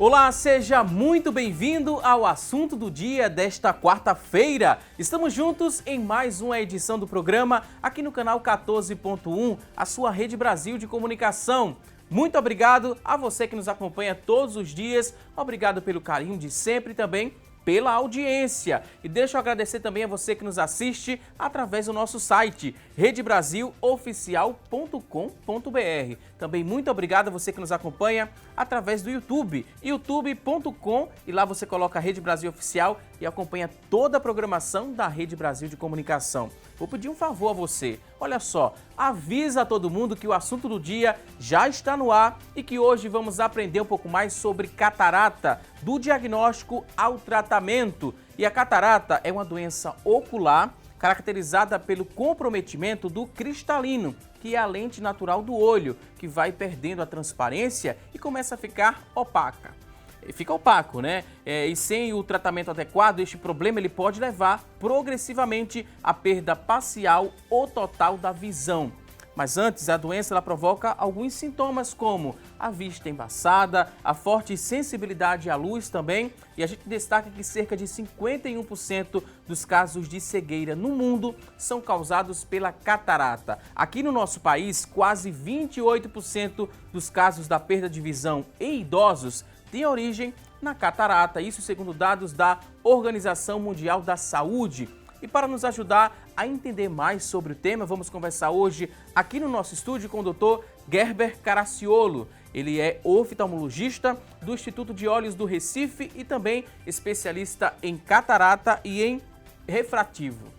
Olá, seja muito bem-vindo ao assunto do dia desta quarta-feira. Estamos juntos em mais uma edição do programa aqui no canal 14.1, a sua Rede Brasil de Comunicação. Muito obrigado a você que nos acompanha todos os dias. Obrigado pelo carinho de sempre e também pela audiência. E deixa eu agradecer também a você que nos assiste através do nosso site redebrasiloficial.com.br. Também muito obrigado a você que nos acompanha através do YouTube, youtube.com, e lá você coloca a Rede Brasil Oficial e acompanha toda a programação da Rede Brasil de Comunicação. Vou pedir um favor a você, olha só, avisa a todo mundo que o assunto do dia já está no ar e que hoje vamos aprender um pouco mais sobre catarata, do diagnóstico ao tratamento. E a catarata é uma doença ocular caracterizada pelo comprometimento do cristalino, que é a lente natural do olho, que vai perdendo a transparência e começa a ficar opaca. Fica opaco, né? E sem o tratamento adequado, este problema ele pode levar progressivamente à perda parcial ou total da visão. Mas antes, a doença ela provoca alguns sintomas como a vista embaçada, a forte sensibilidade à luz também, e a gente destaca que cerca de 51% dos casos de cegueira no mundo são causados pela catarata. Aqui no nosso país, quase 28% dos casos da perda de visão em idosos tem origem na catarata, isso segundo dados da Organização Mundial da Saúde. E para nos ajudar a entender mais sobre o tema, vamos conversar hoje aqui no nosso estúdio com o Dr. Gerber Caracciolo. Ele é oftalmologista do Instituto de Olhos do Recife e também especialista em catarata e em refrativo.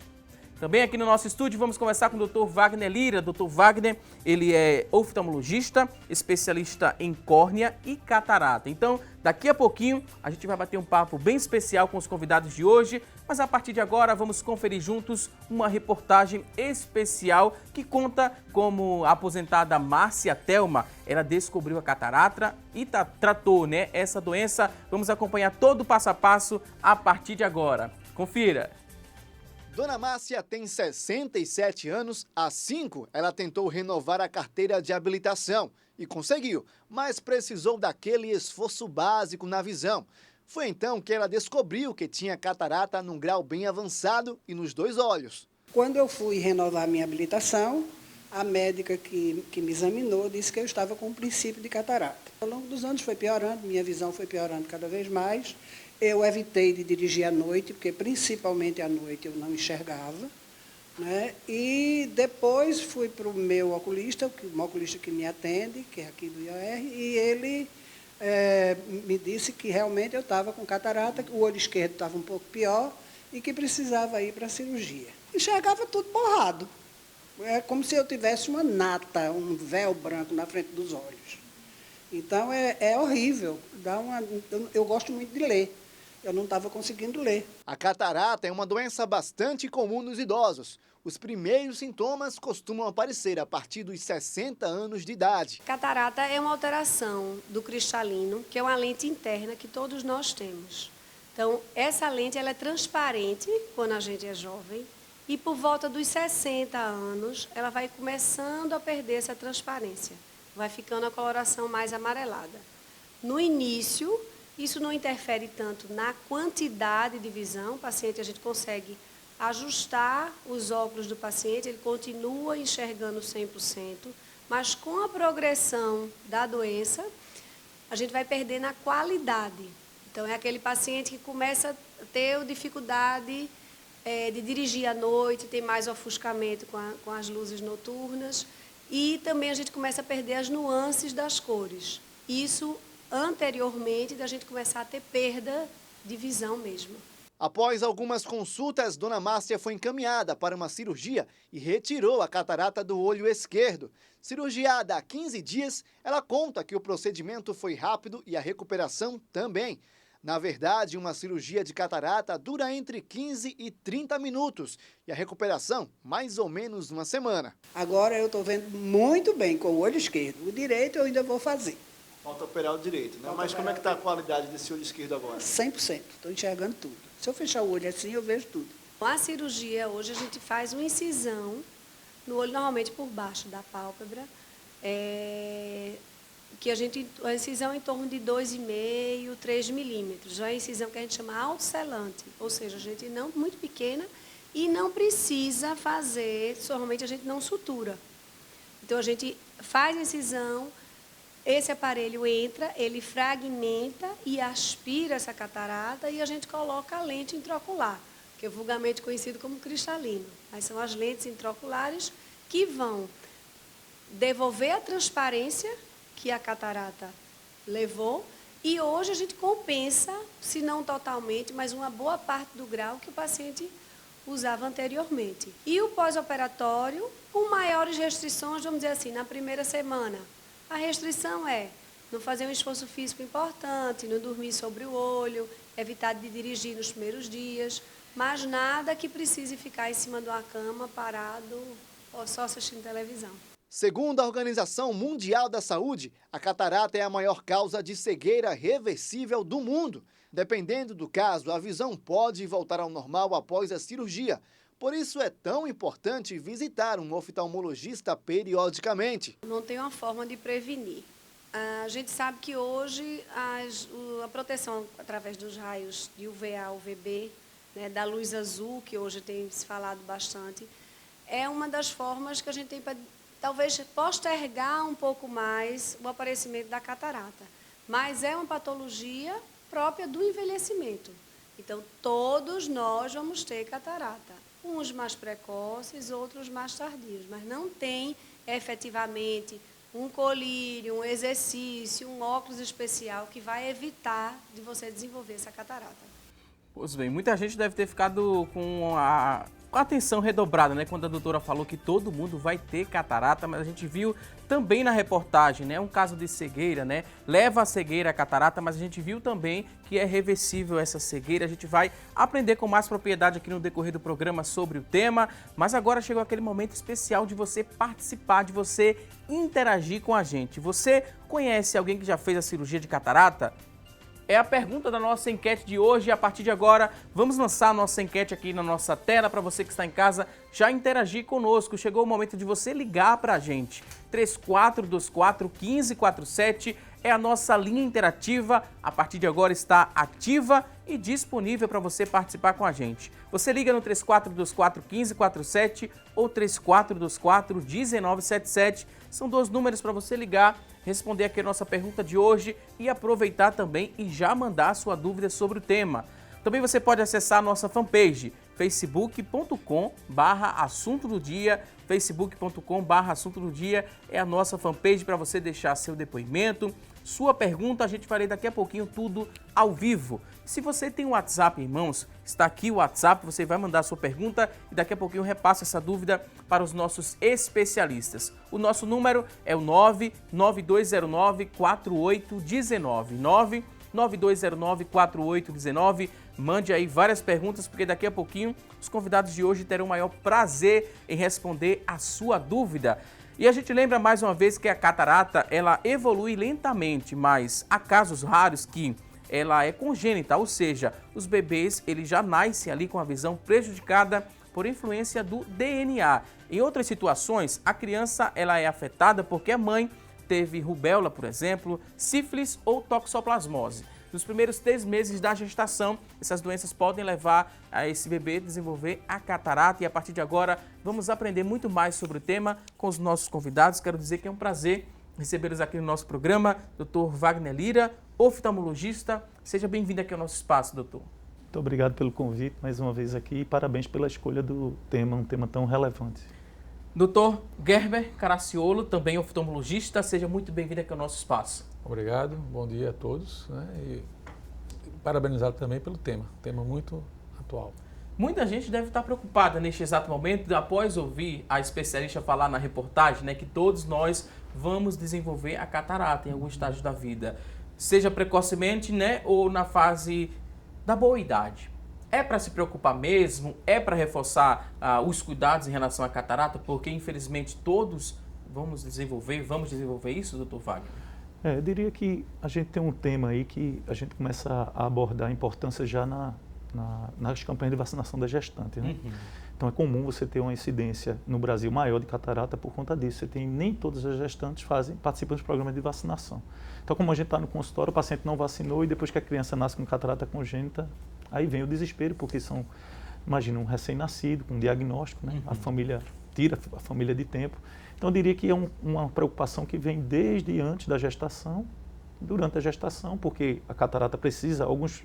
Também aqui no nosso estúdio vamos conversar com o Dr. Wagner Lira. Dr. Wagner, ele é oftalmologista, especialista em córnea e catarata. Então, daqui a pouquinho a gente vai bater um papo bem especial com os convidados de hoje, mas a partir de agora vamos conferir juntos uma reportagem especial que conta como a aposentada Márcia Thelma, ela descobriu a catarata e tratou, essa doença. Vamos acompanhar todo o passo a passo a partir de agora. Confira! Dona Márcia tem 67 anos, há 5 ela tentou renovar a carteira de habilitação e conseguiu, mas precisou daquele esforço básico na visão. Foi então que ela descobriu que tinha catarata num grau bem avançado e nos 2 olhos. Quando eu fui renovar minha habilitação, a médica que me examinou disse que eu estava com um princípio de catarata. Ao longo dos anos foi piorando, minha visão foi piorando cada vez mais. Eu evitei de dirigir à noite, porque principalmente à noite eu não enxergava, né? E depois fui para o meu oculista, o oculista que me atende, que é aqui do IOR, e ele me disse que realmente eu estava com catarata, que o olho esquerdo estava um pouco pior e que precisava ir para a cirurgia. Enxergava tudo borrado. É como se eu tivesse uma nata, um véu branco na frente dos olhos. Então é horrível. Eu gosto muito de ler. Eu não estava conseguindo ler. A catarata é uma doença bastante comum nos idosos. Os primeiros sintomas costumam aparecer a partir dos 60 anos de idade. Catarata é uma alteração do cristalino, que é uma lente interna que todos nós temos. Então, essa lente ela é transparente quando a gente é jovem e por volta dos 60 anos ela vai começando a perder essa transparência. Vai ficando a coloração mais amarelada. No início, isso não interfere tanto na quantidade de visão. O paciente, a gente consegue ajustar os óculos do paciente, ele continua enxergando 100%, mas com a progressão da doença, a gente vai perder na qualidade. Então, é aquele paciente que começa a ter dificuldade de dirigir à noite, tem mais ofuscamento com as luzes noturnas, e também a gente começa a perder as nuances das cores. Isso anteriormente da gente começar a ter perda de visão mesmo. Após algumas consultas, Dona Márcia foi encaminhada para uma cirurgia e retirou a catarata do olho esquerdo. Cirurgiada há 15 dias, ela conta que o procedimento foi rápido e a recuperação também. Na verdade, uma cirurgia de catarata dura entre 15 e 30 minutos e a recuperação mais ou menos uma semana. Agora eu estou vendo muito bem com o olho esquerdo. O direito eu ainda vou fazer. Falta operar o direito, né? Mas como é que está a qualidade desse olho esquerdo agora? 100%, estou enxergando tudo. Se eu fechar o olho assim, eu vejo tudo. A cirurgia, hoje a gente faz uma incisão no olho, normalmente por baixo da pálpebra, a incisão em torno de 2,5, 3 milímetros. Já é a incisão que a gente chama autocelante, ou seja, a gente não muito pequena e não precisa fazer, normalmente a gente não sutura. Então, a gente faz a incisão, esse aparelho entra, ele fragmenta e aspira essa catarata e a gente coloca a lente intraocular, que é vulgarmente conhecido como cristalino. Aí são as lentes intraoculares que vão devolver a transparência que a catarata levou e hoje a gente compensa, se não totalmente, mas uma boa parte do grau que o paciente usava anteriormente. E o pós-operatório, com maiores restrições, vamos dizer assim, na primeira semana. A restrição é não fazer um esforço físico importante, não dormir sobre o olho, evitar de dirigir nos primeiros dias, mas nada que precise ficar em cima de uma cama, parado, ou só assistindo televisão. Segundo a Organização Mundial da Saúde, a catarata é a maior causa de cegueira reversível do mundo. Dependendo do caso, a visão pode voltar ao normal após a cirurgia. Por isso é tão importante visitar um oftalmologista periodicamente. Não tem uma forma de prevenir. A gente sabe que hoje a proteção através dos raios de UVA, UVB, né, da luz azul, que hoje tem se falado bastante, é uma das formas que a gente tem para talvez postergar um pouco mais o aparecimento da catarata. Mas é uma patologia própria do envelhecimento. Então, todos nós vamos ter catarata. Uns mais precoces, outros mais tardios. Mas não tem, efetivamente, um colírio, um exercício, um óculos especial que vai evitar de você desenvolver essa catarata. Pois bem, muita gente deve ter ficado com a atenção redobrada, né? Quando a doutora falou que todo mundo vai ter catarata, mas a gente viu também na reportagem, né? Um caso de cegueira, né? Leva a cegueira a catarata, mas a gente viu também que é reversível essa cegueira. A gente vai aprender com mais propriedade aqui no decorrer do programa sobre o tema, mas agora chegou aquele momento especial de você participar, de você interagir com a gente. Você conhece alguém que já fez a cirurgia de catarata? É a pergunta da nossa enquete de hoje e a partir de agora vamos lançar a nossa enquete aqui na nossa tela para você que está em casa já interagir conosco. Chegou o momento de você ligar para a gente. 3424-1547 é a nossa linha interativa. A partir de agora está ativa e disponível para você participar com a gente. Você liga no 3424-1547 ou 3424-1977. São 2 números para você ligar, responder aqui a nossa pergunta de hoje e aproveitar também e já mandar a sua dúvida sobre o tema. Também você pode acessar a nossa fanpage, facebook.com/assunto do dia. facebook.com/assunto do dia é a nossa fanpage para você deixar seu depoimento, sua pergunta. A gente farei daqui a pouquinho tudo ao vivo. Se você tem um WhatsApp em mãos, está aqui o WhatsApp, você vai mandar a sua pergunta e daqui a pouquinho eu repasso essa dúvida para os nossos especialistas. O nosso número é o 99209-4819. 99209-4819. Mande aí várias perguntas, porque daqui a pouquinho os convidados de hoje terão o maior prazer em responder a sua dúvida. E a gente lembra mais uma vez que a catarata, ela evolui lentamente, mas há casos raros que ela é congênita, ou seja, os bebês eles já nascem ali com a visão prejudicada por influência do DNA. Em outras situações, a criança ela é afetada porque a mãe teve rubéola, por exemplo, sífilis ou toxoplasmose. Nos primeiros 3 meses da gestação, essas doenças podem levar a esse bebê a desenvolver a catarata. E a partir de agora, vamos aprender muito mais sobre o tema com os nossos convidados. Quero dizer que é um prazer recebê-los aqui no nosso programa. Dr. Wagner Lira, oftalmologista. Seja bem-vindo aqui ao nosso espaço, doutor. Muito obrigado pelo convite mais uma vez aqui e parabéns pela escolha do tema, um tema tão relevante. Dr. Gerber Caracciolo, também oftalmologista, seja muito bem-vindo aqui ao nosso espaço. Obrigado, bom dia a todos, né? E parabenizado também pelo tema muito atual. Muita gente deve estar preocupada neste exato momento, após ouvir a especialista falar na reportagem, né, que todos nós vamos desenvolver a catarata em algum estágio da vida, seja precocemente, né, ou na fase da boa idade. É para se preocupar mesmo? É para reforçar os cuidados em relação à catarata? Porque, infelizmente, todos vamos desenvolver isso, doutor Wagner? Eu diria que a gente tem um tema aí que a gente começa a abordar a importância já nas campanhas de vacinação da gestante, né? Então é comum você ter uma incidência no Brasil maior de catarata por conta disso. Você tem, nem todas as gestantes participam dos programas de vacinação. Então, como a gente está no consultório, o paciente não vacinou e depois que a criança nasce com catarata congênita, aí vem o desespero, porque são, imagina, um recém-nascido com um diagnóstico, né? A família tira a família de tempo. Então, eu diria que é uma preocupação que vem desde antes da gestação, durante a gestação, porque a catarata precisa, algumas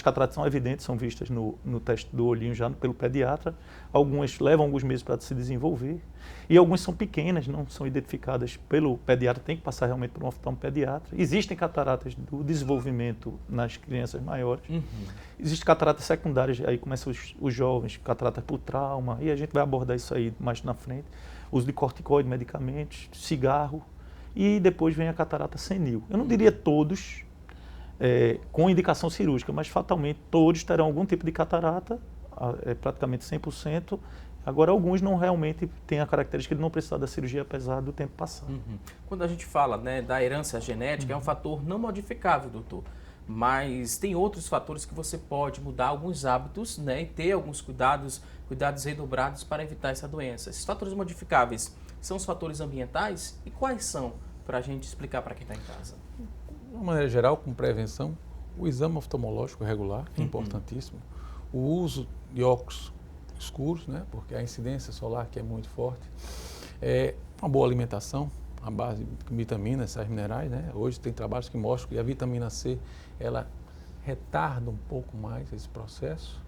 cataratas são evidentes, são vistas no teste do olhinho já pelo pediatra, algumas levam alguns meses para se desenvolver, e algumas são pequenas, não são identificadas pelo pediatra, tem que passar realmente por um oftalmopediatra. Existem cataratas do desenvolvimento nas crianças maiores, existem cataratas secundárias, aí começam os jovens, cataratas por trauma, e a gente vai abordar isso aí mais na frente, uso de corticoide, medicamentos, cigarro, e depois vem a catarata senil. Eu não diria todos, com indicação cirúrgica, mas fatalmente todos terão algum tipo de catarata, praticamente 100%. Agora, alguns não realmente têm a característica de não precisar da cirurgia, apesar do tempo passar. Quando a gente fala, né, da herança genética, é um fator não modificável, doutor. Mas tem outros fatores que você pode mudar alguns hábitos, né, e ter alguns cuidados redobrados para evitar essa doença. Esses fatores modificáveis são os fatores ambientais? E quais são, para a gente explicar para quem está em casa? De uma maneira geral, com prevenção, o exame oftalmológico regular é importantíssimo. O uso de óculos escuros, né, porque a incidência solar que é muito forte. Uma boa alimentação, a base de vitaminas, sais minerais, né? Hoje tem trabalhos que mostram que a vitamina C, ela retarda um pouco mais esse processo.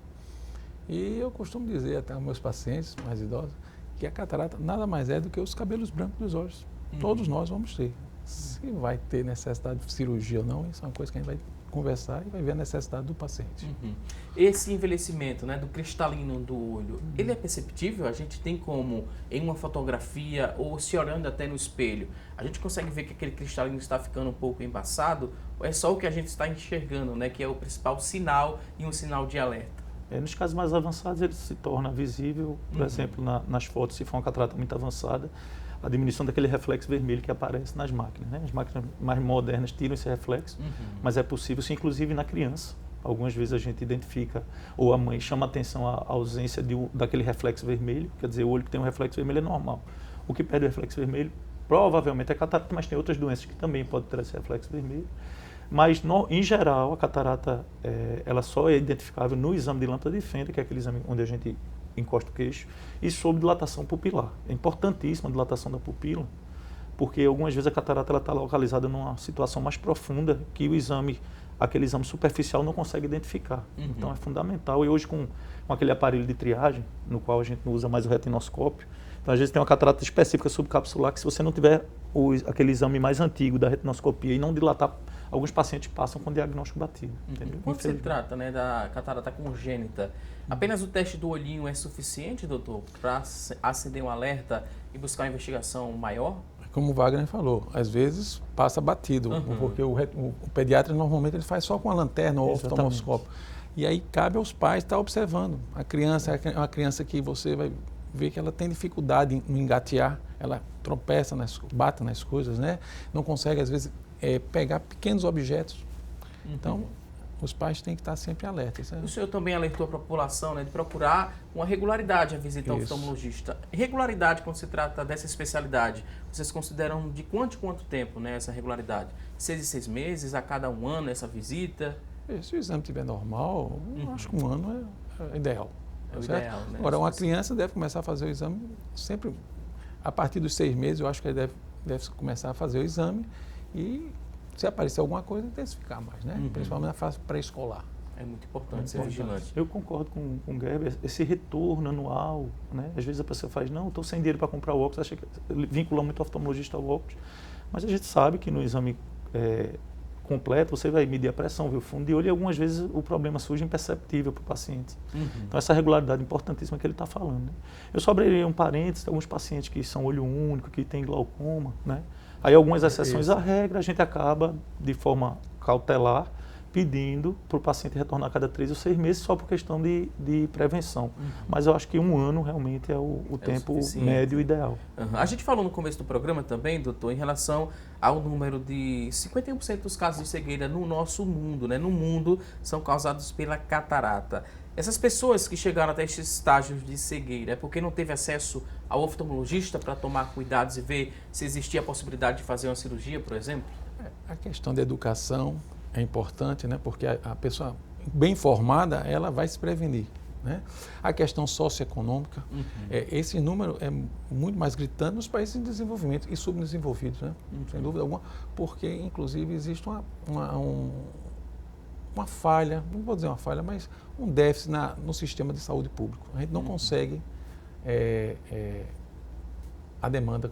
E eu costumo dizer até aos meus pacientes mais idosos que a catarata nada mais é do que os cabelos brancos dos olhos. Todos nós vamos ter. Se vai ter necessidade de cirurgia ou não, isso é uma coisa que a gente vai conversar e vai ver a necessidade do paciente. Esse envelhecimento, né, do cristalino do olho, ele é perceptível? A gente tem como, em uma fotografia ou se olhando até no espelho, a gente consegue ver que aquele cristalino está ficando um pouco embaçado? Ou é só o que a gente está enxergando, né, que é o principal sinal e um sinal de alerta? Nos casos mais avançados, ele se torna visível, por exemplo, nas fotos, se for uma catarata muito avançada, a diminuição daquele reflexo vermelho que aparece nas máquinas, né? As máquinas mais modernas tiram esse reflexo, mas é possível, sim, inclusive na criança. Algumas vezes a gente identifica, ou a mãe chama atenção à ausência daquele reflexo vermelho, quer dizer, o olho que tem um reflexo vermelho é normal. O que perde o reflexo vermelho provavelmente é catarata, mas tem outras doenças que também podem ter esse reflexo vermelho. Mas, em geral, a catarata ela só é identificável no exame de lâmpada de Fender, que é aquele exame onde a gente encosta o queixo, e sob dilatação pupilar. É importantíssima a dilatação da pupila, porque algumas vezes a catarata está localizada numa situação mais profunda que aquele exame superficial não consegue identificar. Então é fundamental. E hoje com aquele aparelho de triagem, no qual a gente não usa mais o retinoscópio, então às vezes tem uma catarata específica subcapsular que se você não tiver aquele exame mais antigo da retinoscopia e não dilatar, alguns pacientes passam com diagnóstico batido. Quando se trata, né, da catarata congênita, apenas o teste do olhinho é suficiente, doutor, para acender um alerta e buscar uma investigação maior? Como o Wagner falou, às vezes passa batido, porque o pediatra normalmente ele faz só com a lanterna ou oftalmoscópio. E aí cabe aos pais estar observando. A criança é uma criança que você vai ver que ela tem dificuldade em engatear, ela tropeça, bate nas coisas, né? Não consegue, às vezes, pegar pequenos objetos. Então, os pais têm que estar sempre alertas. O senhor também alertou a população, né, de procurar uma regularidade a visita ao oftalmologista. Regularidade, quando se trata dessa especialidade, vocês consideram de quanto tempo, né, essa regularidade? 6 em 6 meses, a cada 1 ano essa visita? Se o exame estiver normal, eu acho que 1 ano é ideal. É o ideal, né? Agora, uma criança deve começar a fazer o exame sempre, a partir dos 6 meses, eu acho que ele deve começar a fazer o exame e, se aparecer alguma coisa, intensificar mais, né? Principalmente na fase pré-escolar. É muito importante ser vigilante. Eu concordo com o Gerber, esse retorno anual, né? Às vezes a pessoa faz, não, estou sem dinheiro para comprar o óculos, acha que vincula muito o oftalmologista ao óculos, mas a gente sabe que no exame completo você vai medir a pressão, ver o fundo de olho e algumas vezes o problema surge imperceptível para o paciente. Então essa regularidade importantíssima que ele está falando, né? Eu só abriria um parênteses, alguns pacientes que são olho único, que têm glaucoma, né? Aí algumas exceções à regra, a gente acaba de forma cautelar pedindo para o paciente retornar a cada 3 ou 6 meses só por questão de prevenção. Mas eu acho que 1 ano realmente é o tempo médio ideal. A gente falou no começo do programa também, doutor, em relação ao número de 51% dos casos de cegueira no nosso mundo, né? No mundo, são causados pela catarata. Essas pessoas que chegaram até esses estágios de cegueira, é porque não teve acesso ao oftalmologista para tomar cuidados e ver se existia a possibilidade de fazer uma cirurgia, por exemplo? A questão da educação é importante, né? Porque a pessoa bem informada, ela vai se prevenir, né? A questão socioeconômica, esse número é muito mais gritante nos países em desenvolvimento e subdesenvolvidos, né? Sem dúvida alguma, porque inclusive existe uma falha, não vou dizer uma falha, mas um déficit no sistema de saúde público. A gente não consegue a demanda,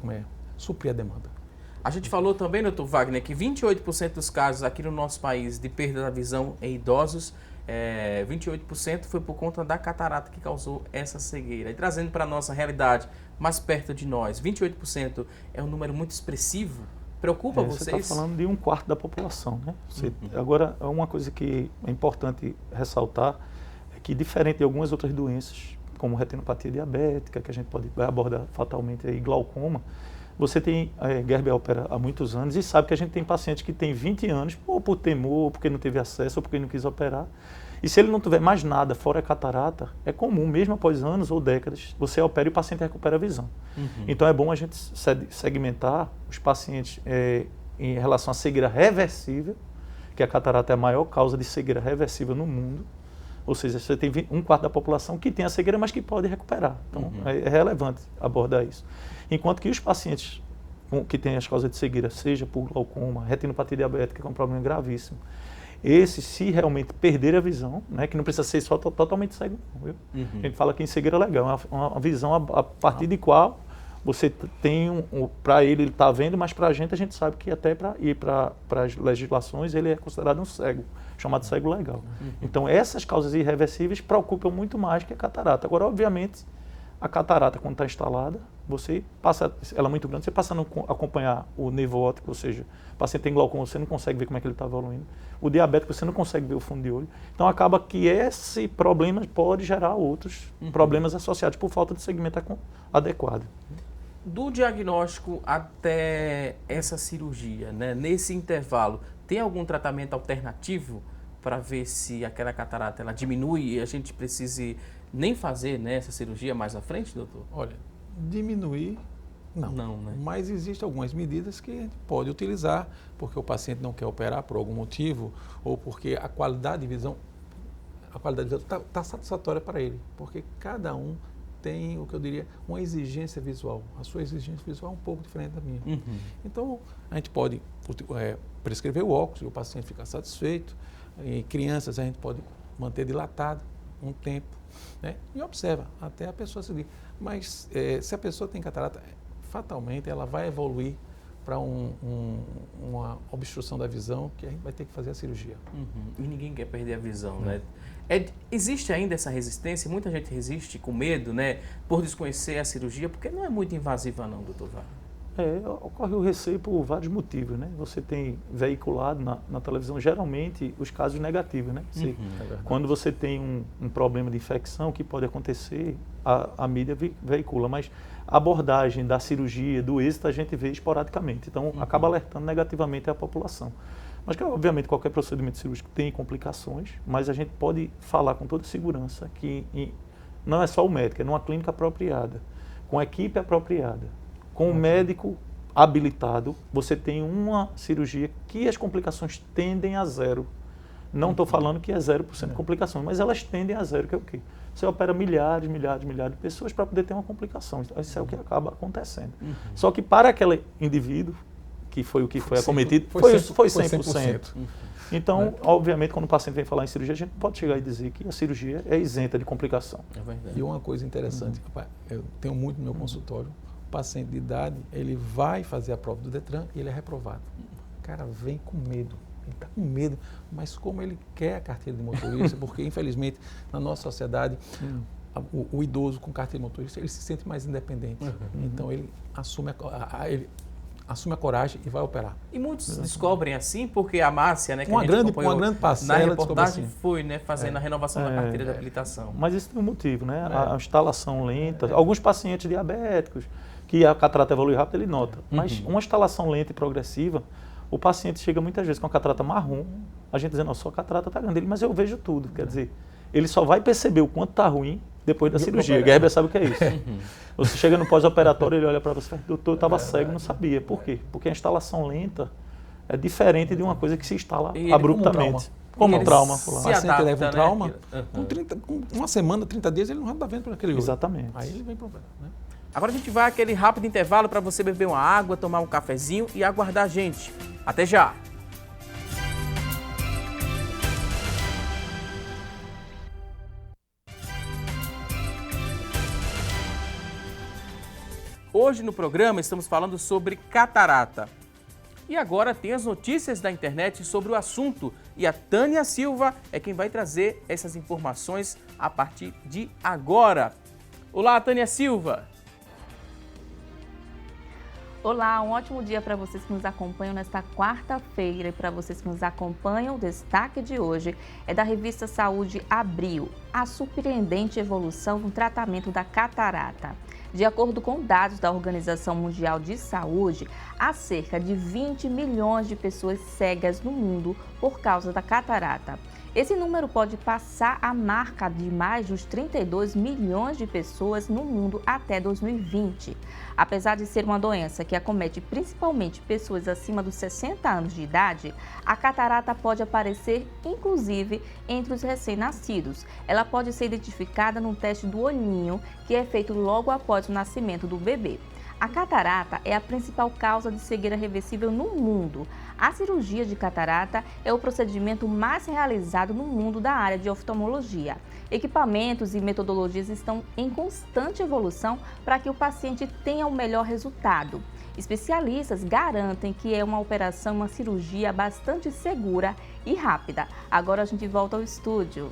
suprir a demanda. A gente falou também, doutor Wagner, que 28% dos casos aqui no nosso país de perda da visão em idosos, 28% foi por conta da catarata que causou essa cegueira. E trazendo para a nossa realidade, mais perto de nós, 28% é um número muito expressivo. Preocupa vocês? Você está falando de 1/4 da população, né? Agora, uma coisa que é importante ressaltar é que, diferente de algumas outras doenças, como retinopatia diabética, que a gente vai abordar fatalmente aí, glaucoma, você tem Gerber opera há muitos anos e sabe que a gente tem pacientes que têm 20 anos, ou por temor, ou porque não teve acesso, ou porque não quis operar. E se ele não tiver mais nada fora a catarata, é comum, mesmo após anos ou décadas, você opera e o paciente recupera a visão. Então é bom a gente segmentar os pacientes em relação à cegueira reversível, que a catarata é a maior causa de cegueira reversível no mundo. Ou seja, você tem 1/4 da população que tem a cegueira, mas que pode recuperar. Então é relevante abordar isso. Enquanto que os pacientes que têm as causas de cegueira, seja por glaucoma, retinopatia diabética, que é um problema gravíssimo, esse, se realmente perder a visão, né, que não precisa ser só totalmente cego, não, viu? A gente fala que em cegueira legal, uma visão a partir de qual você tem para ele está vendo, mas para a gente sabe que até para ir para as legislações ele é considerado um cego, chamado cego legal. Então essas causas irreversíveis preocupam muito mais que a catarata. Agora, obviamente, a catarata, quando está instalada, você passa, ela é muito grande, você passa a não acompanhar o nervo óptico, ou seja, o paciente tem glaucoma, você não consegue ver como é que ele está evoluindo. O diabético, você não consegue ver o fundo de olho. Então acaba que esse problema pode gerar outros problemas associados por falta de segmento adequado. Do diagnóstico até essa cirurgia, né, nesse intervalo, tem algum tratamento alternativo para ver se aquela catarata ela diminui e a gente precise nem fazer, né, essa cirurgia mais à frente, doutor? Olha, diminuir, não, né? Mas existem algumas medidas que a gente pode utilizar porque o paciente não quer operar por algum motivo ou porque a qualidade de visão está satisfatória para ele, porque cada um tem, o que eu diria, uma exigência visual. A sua exigência visual é um pouco diferente da minha. Então, a gente pode prescrever o óculos e o paciente ficar satisfeito. Em crianças, a gente pode manter dilatado um tempo, né? E observa até a pessoa seguir. Mas se a pessoa tem catarata, fatalmente ela vai evoluir para uma obstrução da visão que a gente vai ter que fazer a cirurgia. E ninguém quer perder a visão, né? Existe ainda essa resistência, muita gente resiste com medo, né, por desconhecer a cirurgia, porque não é muito invasiva não, doutor Wagner. Ocorre o receio por vários motivos, né? Você tem veiculado na televisão, geralmente, os casos negativos, né? Quando você tem um problema de infecção que pode acontecer, a mídia veicula, mas a abordagem da cirurgia, do êxito, a gente vê esporadicamente. Então, acaba alertando negativamente a população. Mas, obviamente, qualquer procedimento cirúrgico tem complicações, mas a gente pode falar com toda segurança que não é só o médico, é numa clínica apropriada, com a equipe apropriada, com o médico habilitado, você tem uma cirurgia que as complicações tendem a zero. Não estou falando que é 0% de complicações, mas elas tendem a zero, que é o quê? Você opera milhares de pessoas para poder ter uma complicação. Isso é o que acaba acontecendo. Só que para aquele indivíduo, que foi o que foi acometido, foi 100%. Então, obviamente, quando o paciente vem falar em cirurgia, a gente pode chegar e dizer que a cirurgia é isenta de complicação. É verdade. E uma coisa interessante, eu tenho muito no meu consultório, o paciente de idade, ele vai fazer a prova do Detran e ele é reprovado. O cara vem com medo, ele está com medo, mas como ele quer a carteira de motorista, porque infelizmente na nossa sociedade, o idoso com carteira de motorista, ele se sente mais independente. Então ele assume a coragem e vai operar. E muitos descobrem assim, porque a Márcia, né, que uma a gente grande acompanhou parcela na reportagem, assim. foi, né, fazendo a renovação da carteira de habilitação. Mas isso tem um motivo, né? A instalação lenta. Alguns pacientes diabéticos, que a catarata evolui rápido, ele nota. Mas uma instalação lenta e progressiva, o paciente chega muitas vezes com a catarata marrom, a gente dizendo, só a catarata está grande, mas eu vejo tudo. Quer dizer, ele só vai perceber o quanto está ruim depois da cirurgia. Gerber sabe o que é isso. Você chega no pós-operatório, ele olha para você e fala, doutor, eu estava cego, não sabia. Por quê? Porque a instalação lenta é diferente de uma coisa que se instala abruptamente. Como um trauma. O paciente leva um trauma, com uma semana, 30 dias, ele não vai estar vendo por aquele olho. Exatamente. Aí ele vem problema, né? Agora a gente vai àquele rápido intervalo para você beber uma água, tomar um cafezinho e aguardar a gente. Até já! Hoje no programa estamos falando sobre catarata. E agora tem as notícias da internet sobre o assunto. E a Tânia Silva é quem vai trazer essas informações a partir de agora. Olá, Tânia Silva! Olá, um ótimo dia para vocês que nos acompanham nesta quarta-feira. E para vocês que nos acompanham, o destaque de hoje é da revista Saúde Abril, a surpreendente evolução no tratamento da catarata. De acordo com dados da Organização Mundial de Saúde, há cerca de 20 milhões de pessoas cegas no mundo por causa da catarata. Esse número pode passar a marca de mais de 32 milhões de pessoas no mundo até 2020. Apesar de ser uma doença que acomete principalmente pessoas acima dos 60 anos de idade, a catarata pode aparecer inclusive entre os recém-nascidos. Ela pode ser identificada num teste do olhinho, que é feito logo após o nascimento do bebê. A catarata é a principal causa de cegueira reversível no mundo. A cirurgia de catarata é o procedimento mais realizado no mundo da área de oftalmologia. Equipamentos e metodologias estão em constante evolução para que o paciente tenha o melhor resultado. Especialistas garantem que é uma operação, uma cirurgia bastante segura e rápida. Agora a gente volta ao estúdio.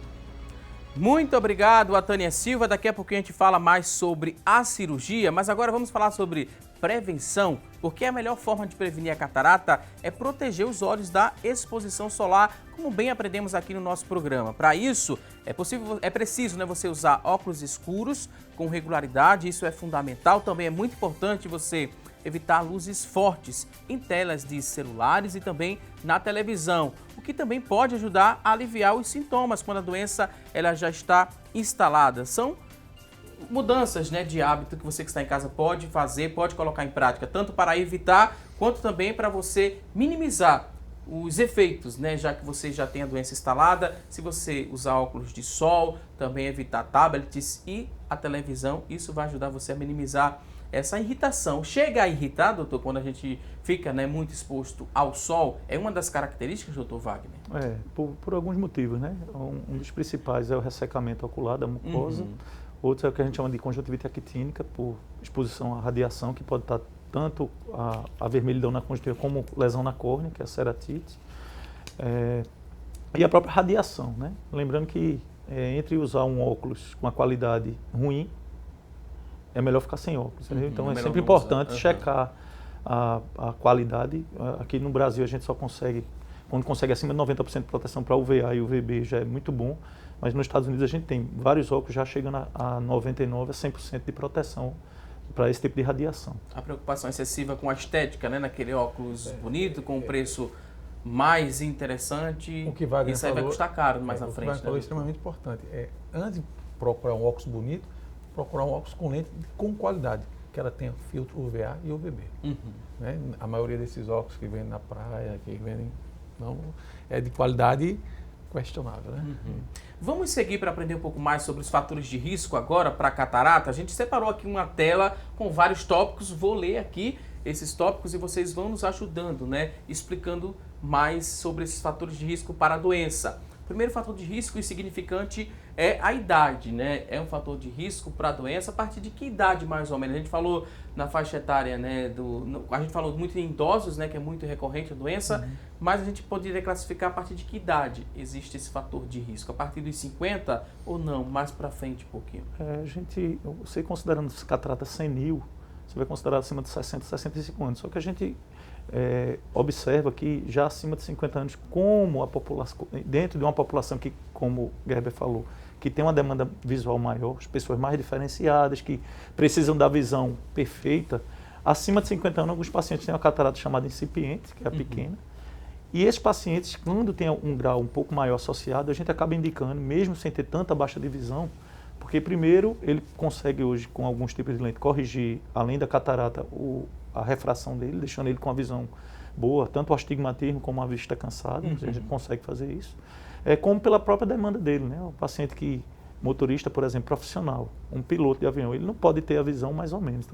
Muito obrigado a Tânia Silva. Daqui a pouquinho a gente fala mais sobre a cirurgia, mas agora vamos falar sobre prevenção, porque a melhor forma de prevenir a catarata é proteger os olhos da exposição solar, como bem aprendemos aqui no nosso programa. Para isso, é preciso, você usar óculos escuros com regularidade, isso é fundamental. Também é muito importante você evitar luzes fortes em telas de celulares e também na televisão, o que também pode ajudar a aliviar os sintomas quando a doença ela já está instalada. São mudanças de hábito que você que está em casa pode fazer, pode colocar em prática, tanto para evitar quanto também para você minimizar os efeitos, já que você já tem a doença instalada. Se você usar óculos de sol, também evitar tablets e a televisão, isso vai ajudar você a minimizar essa irritação. Chega a irritar, doutor, quando a gente fica muito exposto ao sol? É uma das características, doutor Wagner? Por alguns motivos, Um dos principais é o ressecamento ocular da mucosa. Outro é o que a gente chama de conjuntivite actínica, por exposição à radiação, que pode estar tanto a vermelhidão na conjuntiva como lesão na córnea, que é a ceratite. E a própria radiação, Lembrando que entre usar um óculos com uma qualidade ruim, é melhor ficar sem óculos. Então é sempre importante checar a qualidade. Aqui no Brasil a gente só consegue, quando consegue acima de 90% de proteção para UVA e UVB já é muito bom, mas nos Estados Unidos a gente tem vários óculos já chegando a 99% a 100% de proteção para esse tipo de radiação. A preocupação excessiva com a estética, naquele óculos bonito, com um preço mais interessante, o que Wagner isso aí vai custar caro mais na frente. O que frente. Wagner falou é extremamente importante. Antes de procurar um óculos bonito, procurar um óculos com lente com qualidade, que ela tenha filtro UVA e UVB. A maioria desses óculos que vendem na praia, que vendem, não, é de qualidade questionável. Vamos seguir para aprender um pouco mais sobre os fatores de risco agora para a catarata. A gente separou aqui uma tela com vários tópicos, vou ler aqui esses tópicos e vocês vão nos ajudando, explicando mais sobre esses fatores de risco para a doença. O primeiro fator de risco insignificante é a idade, É um fator de risco para a doença a partir de que idade mais ou menos? A gente falou na faixa etária, a gente falou muito em idosos, que é muito recorrente a doença, mas a gente poderia classificar a partir de que idade existe esse fator de risco? A partir dos 50 ou não? Mais para frente um pouquinho? Você considerando catarata senil, você vai considerar acima de 60, 65 anos, só que a gente observa que já acima de 50 anos, como a população, dentro de uma população que, como o Gerber falou, que tem uma demanda visual maior, as pessoas mais diferenciadas, que precisam da visão perfeita, acima de 50 anos, alguns pacientes têm uma catarata chamada incipiente, que é a pequena, E esses pacientes, quando tem um grau um pouco maior associado, a gente acaba indicando, mesmo sem ter tanta baixa de visão, porque primeiro ele consegue hoje, com alguns tipos de lente, corrigir, além da catarata, a refração dele, deixando ele com a visão boa, tanto o astigmatismo como a vista cansada, a gente consegue fazer isso. Como pela própria demanda dele, né? O paciente motorista, por exemplo, profissional, um piloto de avião, ele não pode ter a visão mais ou menos.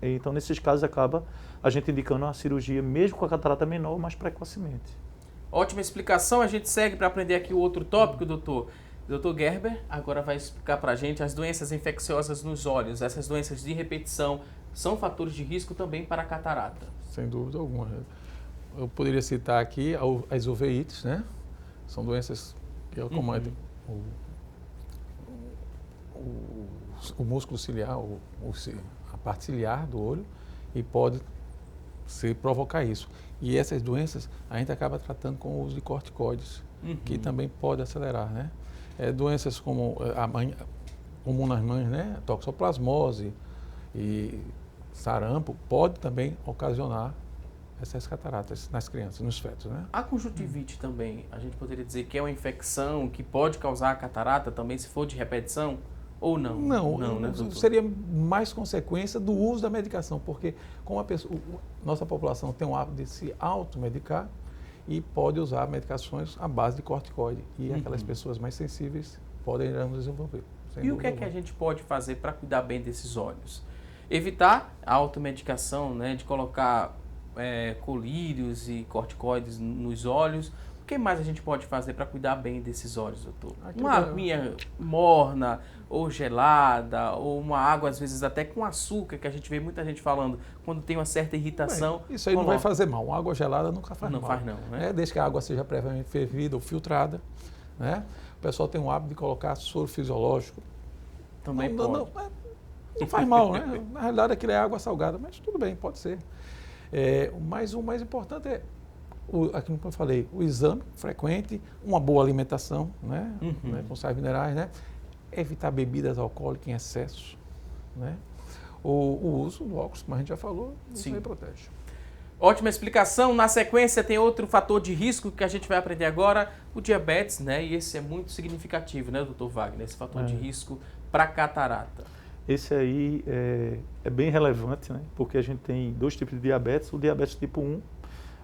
Então nesses casos, acaba a gente indicando a cirurgia, mesmo com a catarata menor, mais precocemente. Ótima explicação. A gente segue para aprender aqui o outro tópico, doutor. Dr. Gerber agora vai explicar para a gente as doenças infecciosas nos olhos. Essas doenças de repetição são fatores de risco também para a catarata? Sem dúvida alguma. Eu poderia citar aqui as uveites, né? São doenças que acomodam o músculo ciliar, a parte ciliar do olho, e pode provocar isso. E essas doenças a gente acaba tratando com o uso de corticoides, que também pode acelerar, né? Doenças como comum nas mães, né? Toxoplasmose e sarampo pode também ocasionar essas cataratas nas crianças, nos fetos, né? A conjuntivite também, a gente poderia dizer que é uma infecção que pode causar catarata também, se for de repetição, ou não? Não, né, doutor? seria mais consequência do uso da medicação, porque como nossa população tem o hábito de se automedicar e pode usar medicações à base de corticoide, e aquelas pessoas mais sensíveis podem desenvolver. E o que é que a gente pode fazer para cuidar bem desses olhos? Evitar a automedicação, né, de colocar colírios e corticoides nos olhos. O que mais a gente pode fazer para cuidar bem desses olhos, doutor? Uma aguinha morna ou gelada, ou uma água, às vezes até com açúcar, que a gente vê muita gente falando, quando tem uma certa irritação. Isso aí não vai fazer mal. Uma água gelada nunca faz mal. Não faz não, né? Desde que a água seja previamente fervida ou filtrada, né? O pessoal tem o hábito de colocar soro fisiológico. Também pode. Não faz mal, né? Na realidade, aquilo é água salgada, mas tudo bem, pode ser. Mas o mais importante é, aquilo que eu falei, o exame frequente, uma boa alimentação, né? Com sais minerais, né? Evitar bebidas alcoólicas em excesso, né? O uso do óculos, como a gente já falou, isso aí protege. Ótima explicação. Na sequência tem outro fator de risco que a gente vai aprender agora, o diabetes, né? E esse é muito significativo, né, doutor Wagner? Esse fator de risco para catarata. Esse aí é bem relevante, né? Porque a gente tem dois tipos de diabetes. O diabetes tipo 1,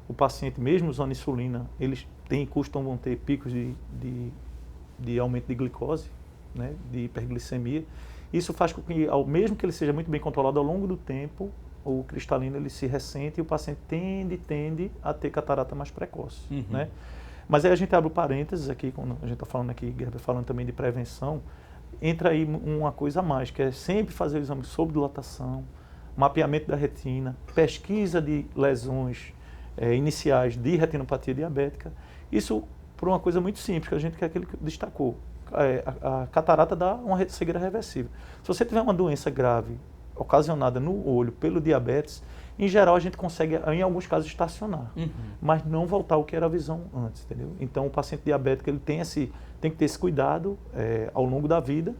o paciente, mesmo usando insulina, eles costumam ter picos de aumento de glicose, né? De hiperglicemia. Isso faz com que, mesmo que ele seja muito bem controlado ao longo do tempo, o cristalino ele se ressente e o paciente tende a ter catarata mais precoce, né? Mas aí a gente abre o parênteses aqui, quando a gente está falando aqui, Gerber, falando também de prevenção, entra aí uma coisa a mais, que é sempre fazer o exame sob dilatação, mapeamento da retina, pesquisa de lesões iniciais de retinopatia diabética. Isso por uma coisa muito simples, que a gente quer que ele destacou. A catarata dá uma cegueira reversível. Se você tiver uma doença grave ocasionada no olho pelo diabetes, em geral a gente consegue, em alguns casos, estacionar, mas não voltar ao que era a visão antes, entendeu? Então o paciente diabético ele tem que ter esse cuidado ao longo da vida,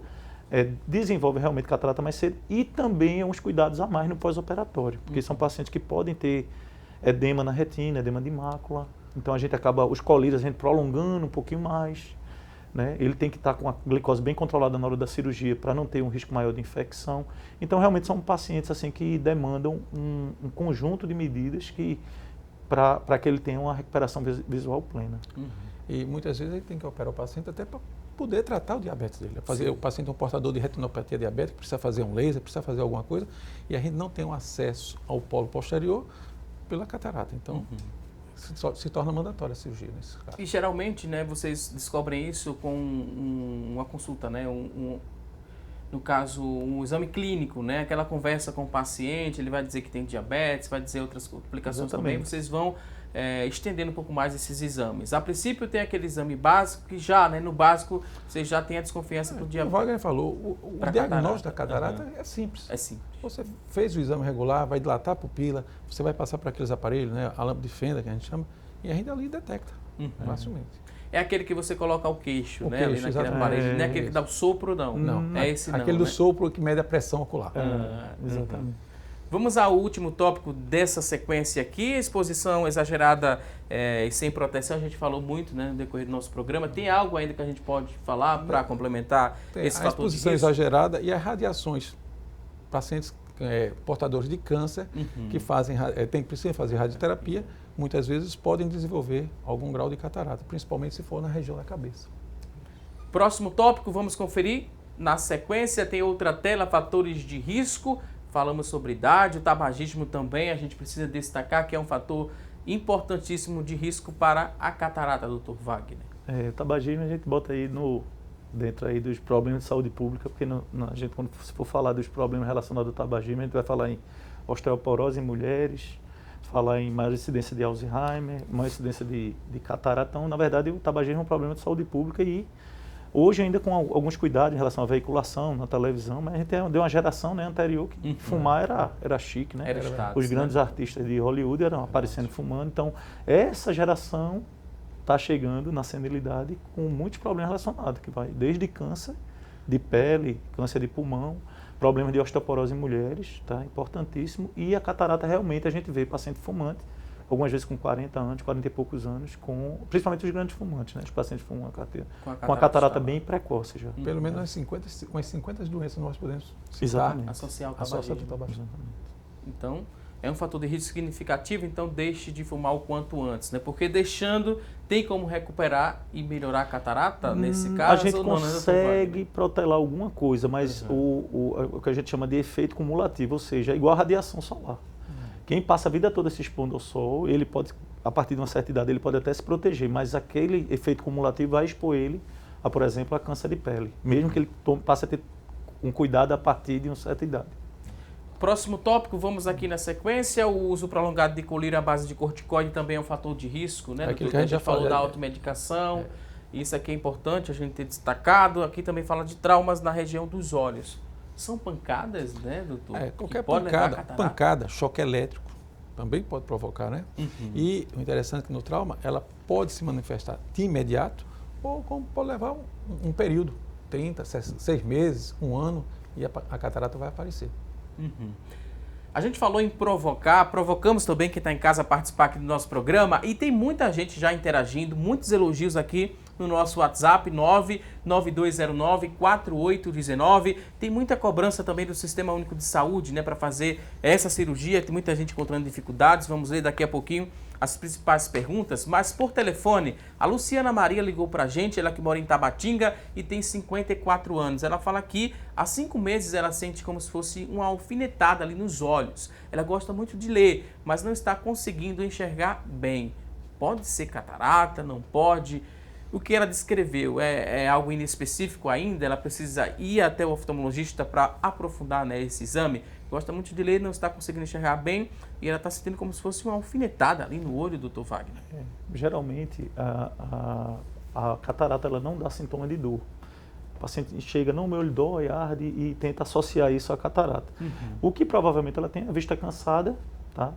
desenvolve realmente catarata mais cedo e também uns cuidados a mais no pós-operatório, porque são pacientes que podem ter edema na retina, edema de mácula, então a gente acaba, os colírios a gente prolongando um pouquinho mais, né? Ele tem que estar com a glicose bem controlada na hora da cirurgia para não ter um risco maior de infecção. Então, realmente são pacientes assim, que demandam um conjunto de medidas para que ele tenha uma recuperação visual plena. E muitas vezes ele tem que operar o paciente até para poder tratar o diabetes dele. O paciente é um portador de retinopatia diabética, precisa fazer um laser, precisa fazer alguma coisa, e a gente não tem um acesso ao polo posterior pela catarata. Então, se torna mandatória a cirurgia nesse caso. E geralmente, né, vocês descobrem isso com uma consulta, né, no caso, um exame clínico, né, aquela conversa com o paciente, ele vai dizer que tem diabetes, vai dizer outras complicações também, vocês vão estendendo um pouco mais esses exames. A princípio tem aquele exame básico que já, né, no básico, você já tem a desconfiança para o diabetes. O Wagner falou, o diagnóstico da catarata é simples. É simples. Você fez o exame regular, vai dilatar a pupila, você vai passar por aqueles aparelhos, né, a lâmpada de fenda que a gente chama, e a gente ali detecta facilmente. É aquele que você coloca o queixo, né, ali naquele exatamente. aparelho, não é aquele que dá o sopro, não. Não, é esse não, aquele do né? sopro que mede a pressão ocular. Exatamente. Vamos ao último tópico dessa sequência aqui, exposição exagerada e sem proteção. A gente falou muito, né, no decorrer do nosso programa. Tem algo ainda que a gente pode falar para complementar esse fator de risco? A exposição exagerada e as radiações. Pacientes portadores de câncer que precisam fazer radioterapia, muitas vezes podem desenvolver algum grau de catarata, principalmente se for na região da cabeça. Próximo tópico, vamos conferir. Na sequência tem outra tela, fatores de risco. Falamos sobre idade, o tabagismo também, a gente precisa destacar que é um fator importantíssimo de risco para a catarata, Dr. Wagner. O tabagismo a gente bota aí dentro aí dos problemas de saúde pública, porque a gente, quando for falar dos problemas relacionados ao tabagismo, a gente vai falar em osteoporose em mulheres, falar em maior incidência de Alzheimer, maior incidência de catarata. Então, na verdade, o tabagismo é um problema de saúde pública e hoje ainda com alguns cuidados em relação à veiculação, na televisão, mas a gente deu uma geração, né, anterior que fumar era chique, né? Era status, os grandes artistas de Hollywood eram aparecendo fumando. Então, essa geração está chegando na senilidade com muitos problemas relacionados, que vai desde câncer de pele, câncer de pulmão, problemas de osteoporose em mulheres, tá? Importantíssimo. E a catarata realmente a gente vê paciente fumante, algumas vezes com 40 anos, 40 e poucos anos, principalmente os grandes fumantes, né? Os pacientes fumam com a catarata bem precoce já. Pelo menos umas 50 doenças nós podemos citar. Exatamente. Associar ao tabagismo. tabagismo. Então, é um fator de risco significativo, então deixe de fumar o quanto antes, né? Porque deixando, tem como recuperar e melhorar a catarata nesse caso? A gente consegue protelar alguma coisa, mas o que a gente chama de efeito cumulativo, ou seja, é igual a radiação solar. Quem passa a vida toda se expondo ao sol, ele pode, a partir de uma certa idade, ele pode até se proteger, mas aquele efeito cumulativo vai expor ele a, por exemplo, a câncer de pele, mesmo que ele passe a ter um cuidado a partir de uma certa idade. Próximo tópico, vamos aqui na sequência, o uso prolongado de colírio à base de corticoide também é um fator de risco, né? Aquilo que a gente já falou da automedicação, isso aqui é importante a gente ter destacado. Aqui também fala de traumas na região dos olhos. São pancadas, né, doutor? Qualquer pancada, choque elétrico, também pode provocar, né? E o interessante é que no trauma, ela pode se manifestar de imediato ou como pode levar um período, 30, 6 meses, 1 ano, e a catarata vai aparecer. A gente falou em provocamos também quem está em casa a participar aqui do nosso programa e tem muita gente já interagindo, muitos elogios aqui no nosso WhatsApp 99209-4819. Tem muita cobrança também do Sistema Único de Saúde, né, para fazer essa cirurgia. Tem muita gente encontrando dificuldades. Vamos ler daqui a pouquinho as principais perguntas, mas por telefone, a Luciana Maria ligou para a gente, ela que mora em Tabatinga e tem 54 anos. Ela fala que há 5 meses ela sente como se fosse uma alfinetada ali nos olhos. Ela gosta muito de ler, mas não está conseguindo enxergar bem. Pode ser catarata, não pode? O que ela descreveu é algo inespecífico ainda? Ela precisa ir até o oftalmologista para aprofundar, né, esse exame? Gosta muito de ler, não está conseguindo enxergar bem e ela está sentindo como se fosse uma alfinetada ali no olho, doutor Wagner. Geralmente, a catarata ela não dá sintoma de dor. O paciente chega, não, meu olho dói, arde e tenta associar isso à catarata. O que provavelmente ela tem é a vista cansada, tá?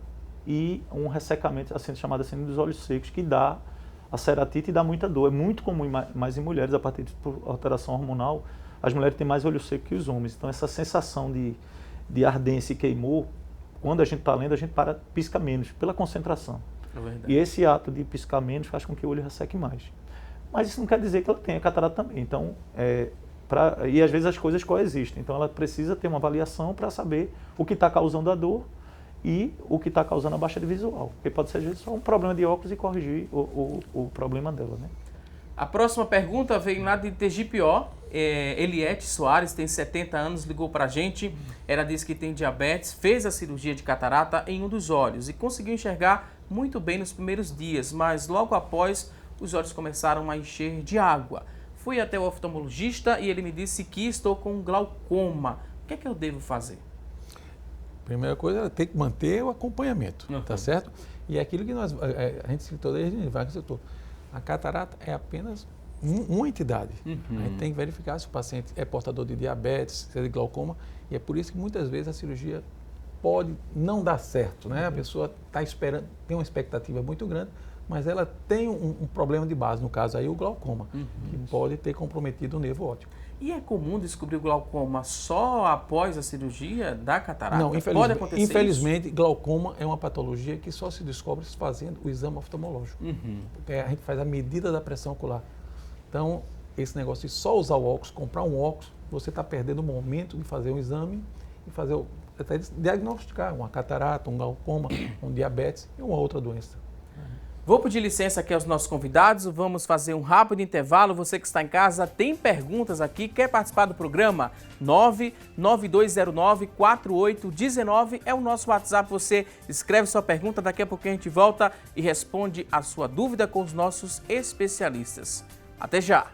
E um ressecamento, assim, chamado assim, dos olhos secos, que dá a ceratite e dá muita dor. É muito comum mais em mulheres, a partir de alteração hormonal, as mulheres têm mais olho seco que os homens. Então, essa sensação de ardência e queimor, quando a gente está lendo, a gente pisca menos, pela concentração. É verdade. E esse ato de piscar menos faz com que o olho resseque mais. Mas isso não quer dizer que ela tenha catarata também. Então, e às vezes as coisas coexistem. Então, ela precisa ter uma avaliação para saber o que está causando a dor e o que está causando a baixa de visual. Porque pode ser, às vezes, só um problema de óculos e corrigir o problema dela, né? A próxima pergunta vem lá de Tegipió. Eliette Soares, tem 70 anos, ligou para a gente. Ela disse que tem diabetes, fez a cirurgia de catarata em um dos olhos e conseguiu enxergar muito bem nos primeiros dias, mas logo após os olhos começaram a encher de água. Fui até o oftalmologista e ele me disse que estou com glaucoma. O que é que eu devo fazer? Primeira coisa, ela tem que manter o acompanhamento, tá certo? E é aquilo que a gente citou desde o início, a catarata é apenas uma entidade. A gente tem que verificar se o paciente é portador de diabetes, se é de glaucoma, e é por isso que muitas vezes a cirurgia pode não dar certo, né? A pessoa está esperando, tem uma expectativa muito grande, mas ela tem um problema de base, no caso aí o glaucoma, que pode ter comprometido o nervo óptico. E é comum descobrir o glaucoma só após a cirurgia da catarata? Não, Pode acontecer infelizmente, glaucoma é uma patologia que só se descobre fazendo o exame oftalmológico. Porque a gente faz a medida da pressão ocular. Então, esse negócio de só usar o óculos, comprar um óculos, você está perdendo o momento de fazer um exame e fazer até diagnosticar uma catarata, um glaucoma, um diabetes e uma outra doença. Vou pedir licença aqui aos nossos convidados, vamos fazer um rápido intervalo. Você que está em casa, tem perguntas aqui, quer participar do programa? 99209-4819 é o nosso WhatsApp. Você escreve sua pergunta, daqui a pouco a gente volta e responde a sua dúvida com os nossos especialistas. Até já!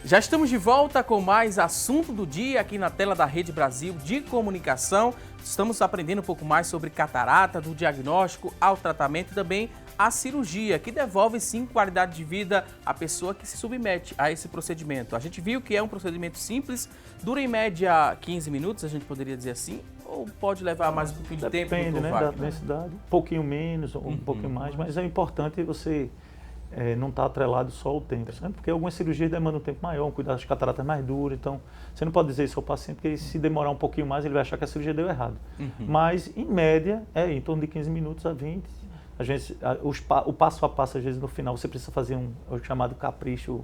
Já estamos de volta com mais assunto do dia aqui na tela da Rede Brasil de Comunicação. Estamos aprendendo um pouco mais sobre catarata, do diagnóstico ao tratamento e também a cirurgia, que devolve sim qualidade de vida à pessoa que se submete a esse procedimento. A gente viu que é um procedimento simples, dura em média 15 minutos, a gente poderia dizer assim, ou pode levar mais um pouquinho de tempo? Depende, né, da densidade, um pouquinho menos ou um pouquinho mais, mas é importante você não está atrelado só ao tempo, né? Porque algumas cirurgias demandam um tempo maior, um cuidado das cataratas mais duro, então você não pode dizer isso ao paciente, porque se demorar um pouquinho mais ele vai achar que a cirurgia deu errado. Mas, em média, em torno de 15 minutos a 20. Às vezes, o passo a passo, às vezes no final você precisa fazer o chamado capricho,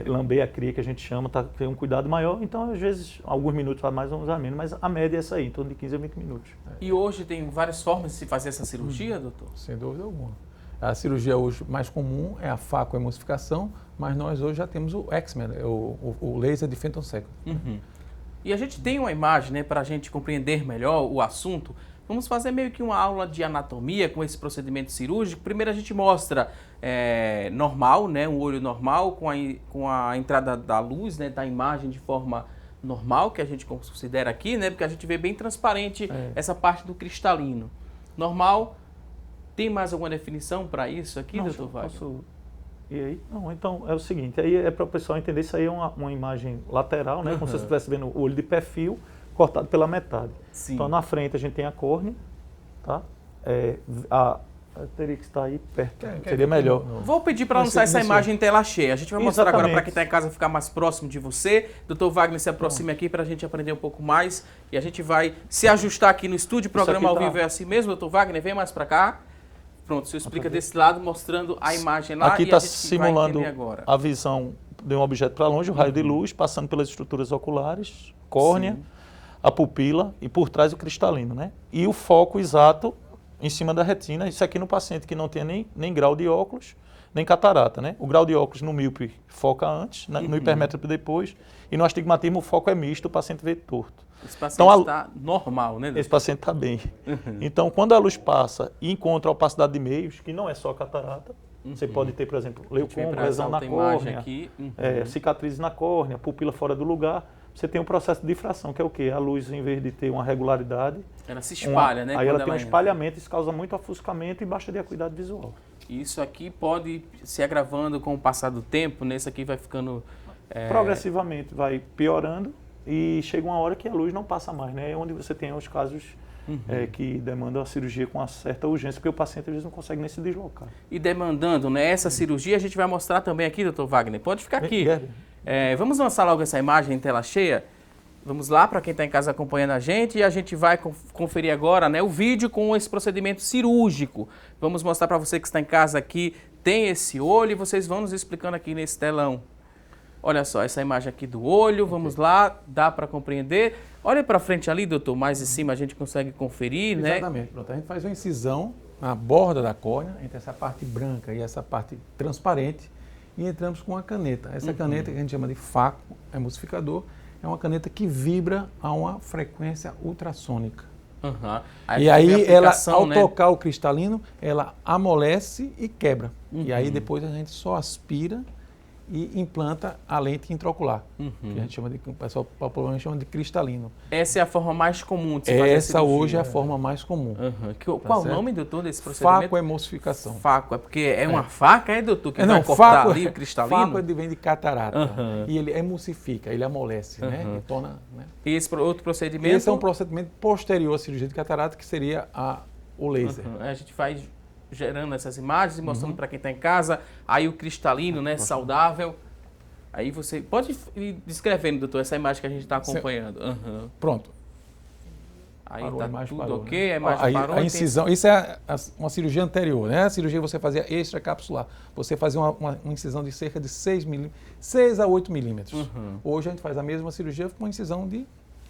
lamber a cria, que a gente chama, ter um cuidado maior, então às vezes alguns minutos a mais, uns a menos, mas a média é essa aí, em torno de 15 a 20 minutos. E hoje tem várias formas de se fazer essa cirurgia, doutor? Sem dúvida alguma. A cirurgia hoje mais comum é a facoemulsificação, mas nós hoje já temos o X-Men, o laser de femtosecond. E a gente tem uma imagem, né, para a gente compreender melhor o assunto. Vamos fazer meio que uma aula de anatomia com esse procedimento cirúrgico. Primeiro a gente mostra normal, né, um olho normal com a entrada da luz, né, da imagem de forma normal, que a gente considera aqui, né, porque a gente vê bem transparente essa parte do cristalino. Normal. Tem mais alguma definição para isso aqui, doutor Wagner? E aí? Não, então é o seguinte, aí é para o pessoal entender, isso aí é uma imagem lateral, né? Como se você estivesse vendo o olho de perfil cortado pela metade. Sim. Então na frente a gente tem a córnea, tá? Teria que estar aí perto, seria melhor. Vou pedir para lançar essa imagem em tela cheia. A gente vai mostrar agora para quem está em casa ficar mais próximo de você. Doutor Wagner, se aproxime aqui para a gente aprender um pouco mais e a gente vai se ajustar aqui no estúdio. O programa ao vivo é assim mesmo, doutor Wagner, vem mais para cá. Pronto, você explica desse lado, mostrando a imagem lá. Aqui está simulando a visão de um objeto para longe, o raio de luz, passando pelas estruturas oculares, córnea, a pupila e por trás o cristalino, né? E o foco exato em cima da retina, isso aqui no paciente que não tem nem grau de óculos, nem catarata, né? O grau de óculos no míope foca antes, no hipermétrope depois, e no astigmatismo o foco é misto, o paciente vê torto. Esse paciente está normal, né? Esse paciente está bem. Então, quando a luz passa e encontra a opacidade de meios, que não é só catarata, você pode ter, por exemplo, leucoma, lesão na córnea, cicatrizes na córnea, pupila fora do lugar. Você tem um processo de difração, que é o quê? A luz, em vez de ter uma regularidade... Ela se espalha, né? Aí ela tem um espalhamento, isso causa muito ofuscamento e baixa de acuidade visual. Isso aqui pode se agravando com o passar do tempo, né? Isso aqui vai ficando... Progressivamente vai piorando e chega uma hora que a luz não passa mais, né? É onde você tem os casos que demandam a cirurgia com uma certa urgência, porque o paciente às vezes não consegue nem se deslocar. E demandando, né, essa cirurgia, a gente vai mostrar também aqui, doutor Wagner. Pode ficar aqui. Vamos lançar logo essa imagem em tela cheia. Vamos lá, para quem está em casa acompanhando a gente, e a gente vai conferir agora, né, o vídeo com esse procedimento cirúrgico. Vamos mostrar para você que está em casa aqui, tem esse olho, e vocês vão nos explicando aqui nesse telão. Olha só, essa imagem aqui do olho, vamos lá, dá para compreender. Olha para frente ali, doutor, mais em cima a gente consegue conferir, né? Exatamente, pronto. A gente faz uma incisão na borda da córnea, entre essa parte branca e essa parte transparente, e entramos com uma caneta. Essa caneta que a gente chama de faco emulsificador, é uma caneta que vibra a uma frequência ultrassônica. E aí, ela, ao tocar o cristalino, ela amolece e quebra. E aí depois a gente só aspira e implanta a lente intraocular, que a gente chama de, o pessoal popularmente chama de cristalino. Essa é a forma mais comum de se fazer Essa cirurgia. hoje é a forma mais comum. Qual o nome, doutor, desse procedimento? Facoemulsificação. Faco, é porque é uma faca, doutor, que vai cortar ali o cristalino? Faco vem de catarata. E ele emulsifica, ele amolece, né? E torna, né? E esse outro procedimento? Esse é um procedimento posterior à cirurgia de catarata, que seria o laser. A gente faz gerando essas imagens e mostrando para quem está em casa, aí o cristalino, né, saudável. Aí você pode ir descrevendo, doutor, essa imagem que a gente está acompanhando. Pronto. Aí Parou, está tudo parou, ok, né? a imagem parou. A incisão, isso é uma cirurgia anterior, né? A cirurgia você fazia extracapsular. Você fazia uma incisão de cerca de 6 a 8 milímetros. Hoje a gente faz a mesma cirurgia com uma incisão de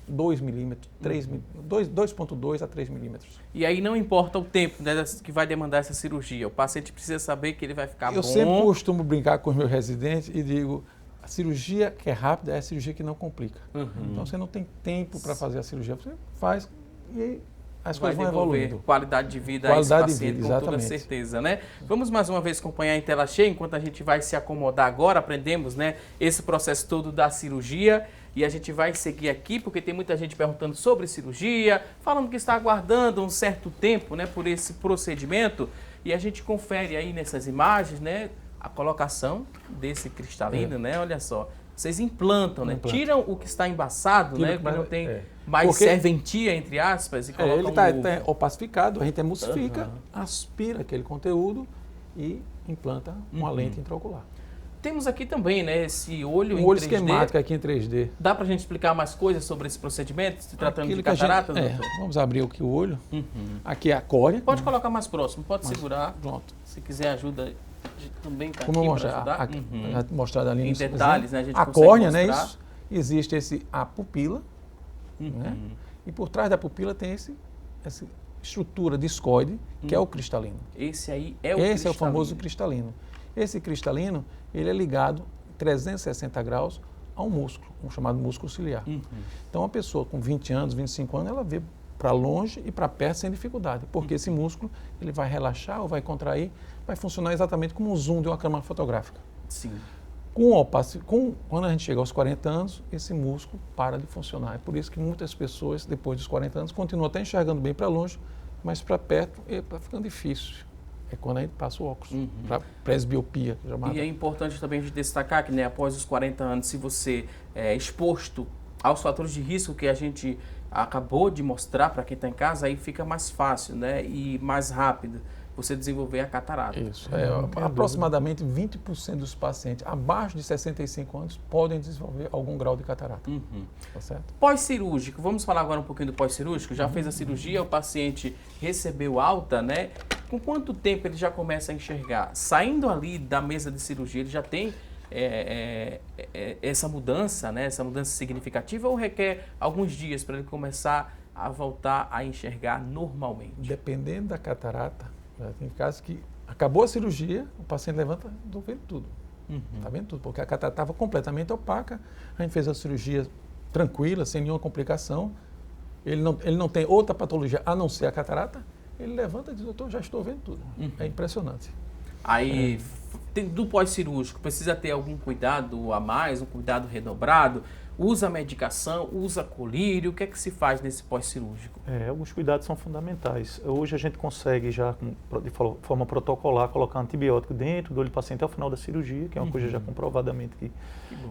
2 milímetros, 2,2 a 3 milímetros. E aí não importa o tempo, né, que vai demandar essa cirurgia. O paciente precisa saber que ele vai ficar bom. Eu sempre costumo brincar com os meus residentes e digo, a cirurgia que é rápida é a cirurgia que não complica. Então você não tem tempo para fazer a cirurgia, você faz e as coisas vão evoluindo. Qualidade de vida a esse paciente, com toda certeza, né? Vamos mais uma vez acompanhar em tela cheia, enquanto a gente vai se acomodar agora, aprendemos, né, esse processo todo da cirurgia. E a gente vai seguir aqui, porque tem muita gente perguntando sobre cirurgia, falando que está aguardando um certo tempo, né, por esse procedimento. E a gente confere aí nessas imagens, né, a colocação desse cristalino, né? Olha só, vocês implantam, né? Tiram o que está embaçado, né? Que não tem mais serventia, entre aspas, e colocam ele está opacificado, a gente emulsifica, aspira aquele conteúdo e implanta uma lente intraocular. Temos aqui também, né, esse olho em 3D. Um olho esquemático aqui em 3D. Dá para a gente explicar mais coisas sobre esse procedimento, se tratando de catarata? Vamos abrir aqui o olho. Aqui é a córnea. Pode colocar mais próximo, pode segurar. Pronto. Se quiser ajuda, também está aqui para ajudar. Mostrado ali em detalhes, né, a gente a consegue córnea, mostrar. né, isso? Existe a pupila, né? E por trás da pupila tem essa estrutura discoide, que é o cristalino. Esse aí é o cristalino. Esse é o famoso cristalino. Esse cristalino, ele é ligado 360 graus a um músculo, um chamado músculo ciliar. Então, uma pessoa com 20 anos, 25 anos, ela vê para longe e para perto sem dificuldade, porque esse músculo ele vai relaxar ou vai contrair, vai funcionar exatamente como um zoom de uma câmera fotográfica. Sim. Quando a gente chega aos 40 anos, esse músculo para de funcionar. É por isso que muitas pessoas, depois dos 40 anos, continuam até enxergando bem para longe, mas para perto está ficando difícil. É quando a gente passa o óculos, para presbiopia. E é importante também a gente destacar que, né, após os 40 anos, se você é exposto aos fatores de risco que a gente acabou de mostrar para quem está em casa, aí fica mais fácil, né, e mais rápido você desenvolver a catarata. Isso. Aproximadamente 20% dos pacientes abaixo de 65 anos podem desenvolver algum grau de catarata. Tá certo? Pós-cirúrgico, vamos falar agora um pouquinho do pós-cirúrgico? Já fez a cirurgia, o paciente recebeu alta, né? Com quanto tempo ele já começa a enxergar? Saindo ali da mesa de cirurgia, ele já tem essa mudança, né? Essa mudança significativa, ou requer alguns dias para ele começar a voltar a enxergar normalmente? Dependendo da catarata, tem casos que acabou a cirurgia, o paciente levanta, estou vendo tudo. Está vendo tudo, porque a catarata estava completamente opaca, a gente fez a cirurgia tranquila, sem nenhuma complicação, ele não tem outra patologia a não ser a catarata, ele levanta e diz, doutor, já estou vendo tudo. É impressionante. Aí, do pós-cirúrgico, precisa ter algum cuidado a mais, um cuidado redobrado? Usa medicação, usa colírio, o que é que se faz nesse pós-cirúrgico? Alguns cuidados são fundamentais. Hoje a gente consegue já, de forma protocolar, colocar antibiótico dentro do olho do paciente ao final da cirurgia, que é uma coisa já comprovadamente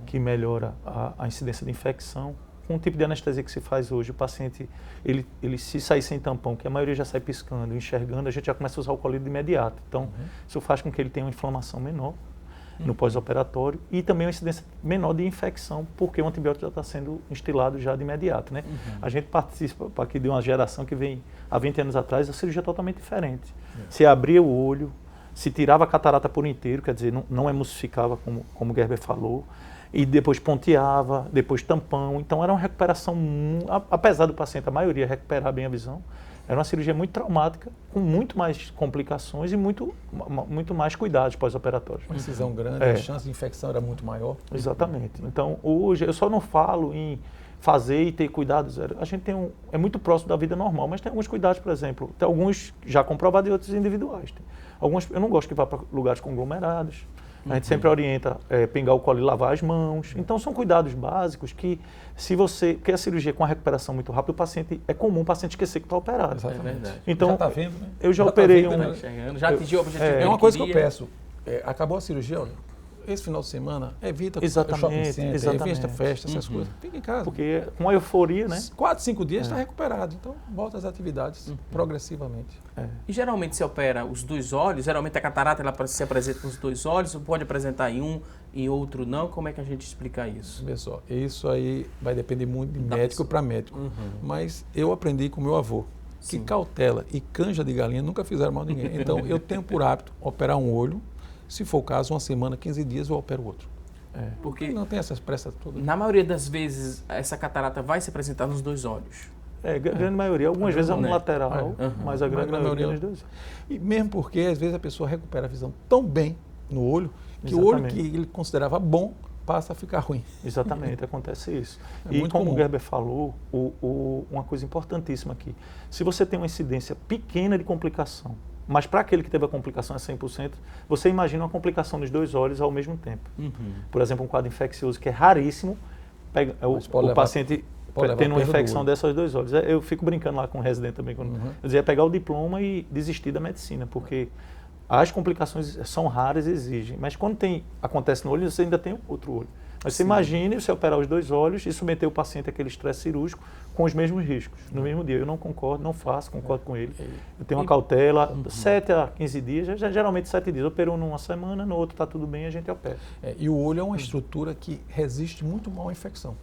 que melhora a incidência de infecção. Com o tipo de anestesia que se faz hoje, o paciente, ele se sair sem tampão, que a maioria já sai piscando, enxergando, a gente já começa a usar o colírio de imediato. Então, isso faz com que ele tenha uma inflamação menor no pós-operatório e também uma incidência menor de infecção, porque o antibiótico já está sendo instilado já de imediato, né? A gente participa aqui de uma geração que vem há 20 anos atrás, a cirurgia é totalmente diferente. Se abria o olho, se tirava a catarata por inteiro, quer dizer, não emulsificava, como o Gerber falou, e depois ponteava, depois tampão. Então era uma recuperação, apesar do paciente, a maioria, recuperar bem a visão, era uma cirurgia muito traumática, com muito mais complicações e muito mais cuidados pós-operatórios. Uma incisão grande, a chance de infecção era muito maior. Exatamente. Então, hoje, eu só não falo em fazer e ter cuidados. A gente é muito próximo da vida normal, mas tem alguns cuidados, por exemplo, tem alguns já comprovados e outros individuais. Alguns, eu não gosto de ir para lugares conglomerados, A gente sempre orienta pingar o colo e lavar as mãos. Então, são cuidados básicos que, porque a cirurgia com a recuperação muito rápida, é comum o paciente esquecer que está operado. Exatamente. É verdade. Então, já está vendo, né? eu já operei tá vendo, um... Já atingiu o objetivo É que uma ele coisa que eu queria. peço. Acabou a cirurgia, olha, esse final de semana, evita Exatamente, shopping center, exatamente. evita festa, essas coisas. Fica em casa. Porque com a euforia, né? 4, 5 dias está recuperado. Então, volta às atividades progressivamente. E geralmente se opera os dois olhos, geralmente a catarata ela se apresenta nos dois olhos, ou pode apresentar em um e outro não. Como é que a gente explica isso? Vê só, isso aí vai depender muito de médico para médico. Mas eu aprendi com meu avô que cautela e canja de galinha nunca fizeram mal a ninguém. Então, eu tenho por hábito operar um olho. Se for o caso, uma semana, 15 dias, eu opero o outro. Porque não tem essas pressas todas. na maioria das vezes essa catarata vai se apresentar nos dois olhos. Grande maioria. Algumas vezes é um lateral, mas a grande maioria é nos dois. E mesmo porque, às vezes, a pessoa recupera a visão tão bem no olho, que o olho que ele considerava bom passa a ficar ruim. Exatamente, acontece isso. É e muito como comum. o Gerber falou, uma coisa importantíssima aqui. Se você tem uma incidência pequena de complicação, mas para aquele que teve a complicação é 100%, você imagina uma complicação nos dois olhos ao mesmo tempo. Por exemplo, um quadro infeccioso que é raríssimo, o paciente tendo uma infecção dessas dois olhos. Eu fico brincando lá com o residente também, quando eu dizia pegar o diploma e desistir da medicina, porque as complicações são raras e exigem, mas quando acontece no olho, você ainda tem outro olho. Mas você imagine você operar os dois olhos e submeter o paciente àquele estresse cirúrgico com os mesmos riscos, no mesmo dia. Eu não concordo, não faço, concordo com ele. Eu tenho uma cautela, 7 a 15 dias, geralmente 7 dias. Operou numa semana, no outro está tudo bem, a gente opera. E o olho é uma estrutura que resiste muito mal à infecção.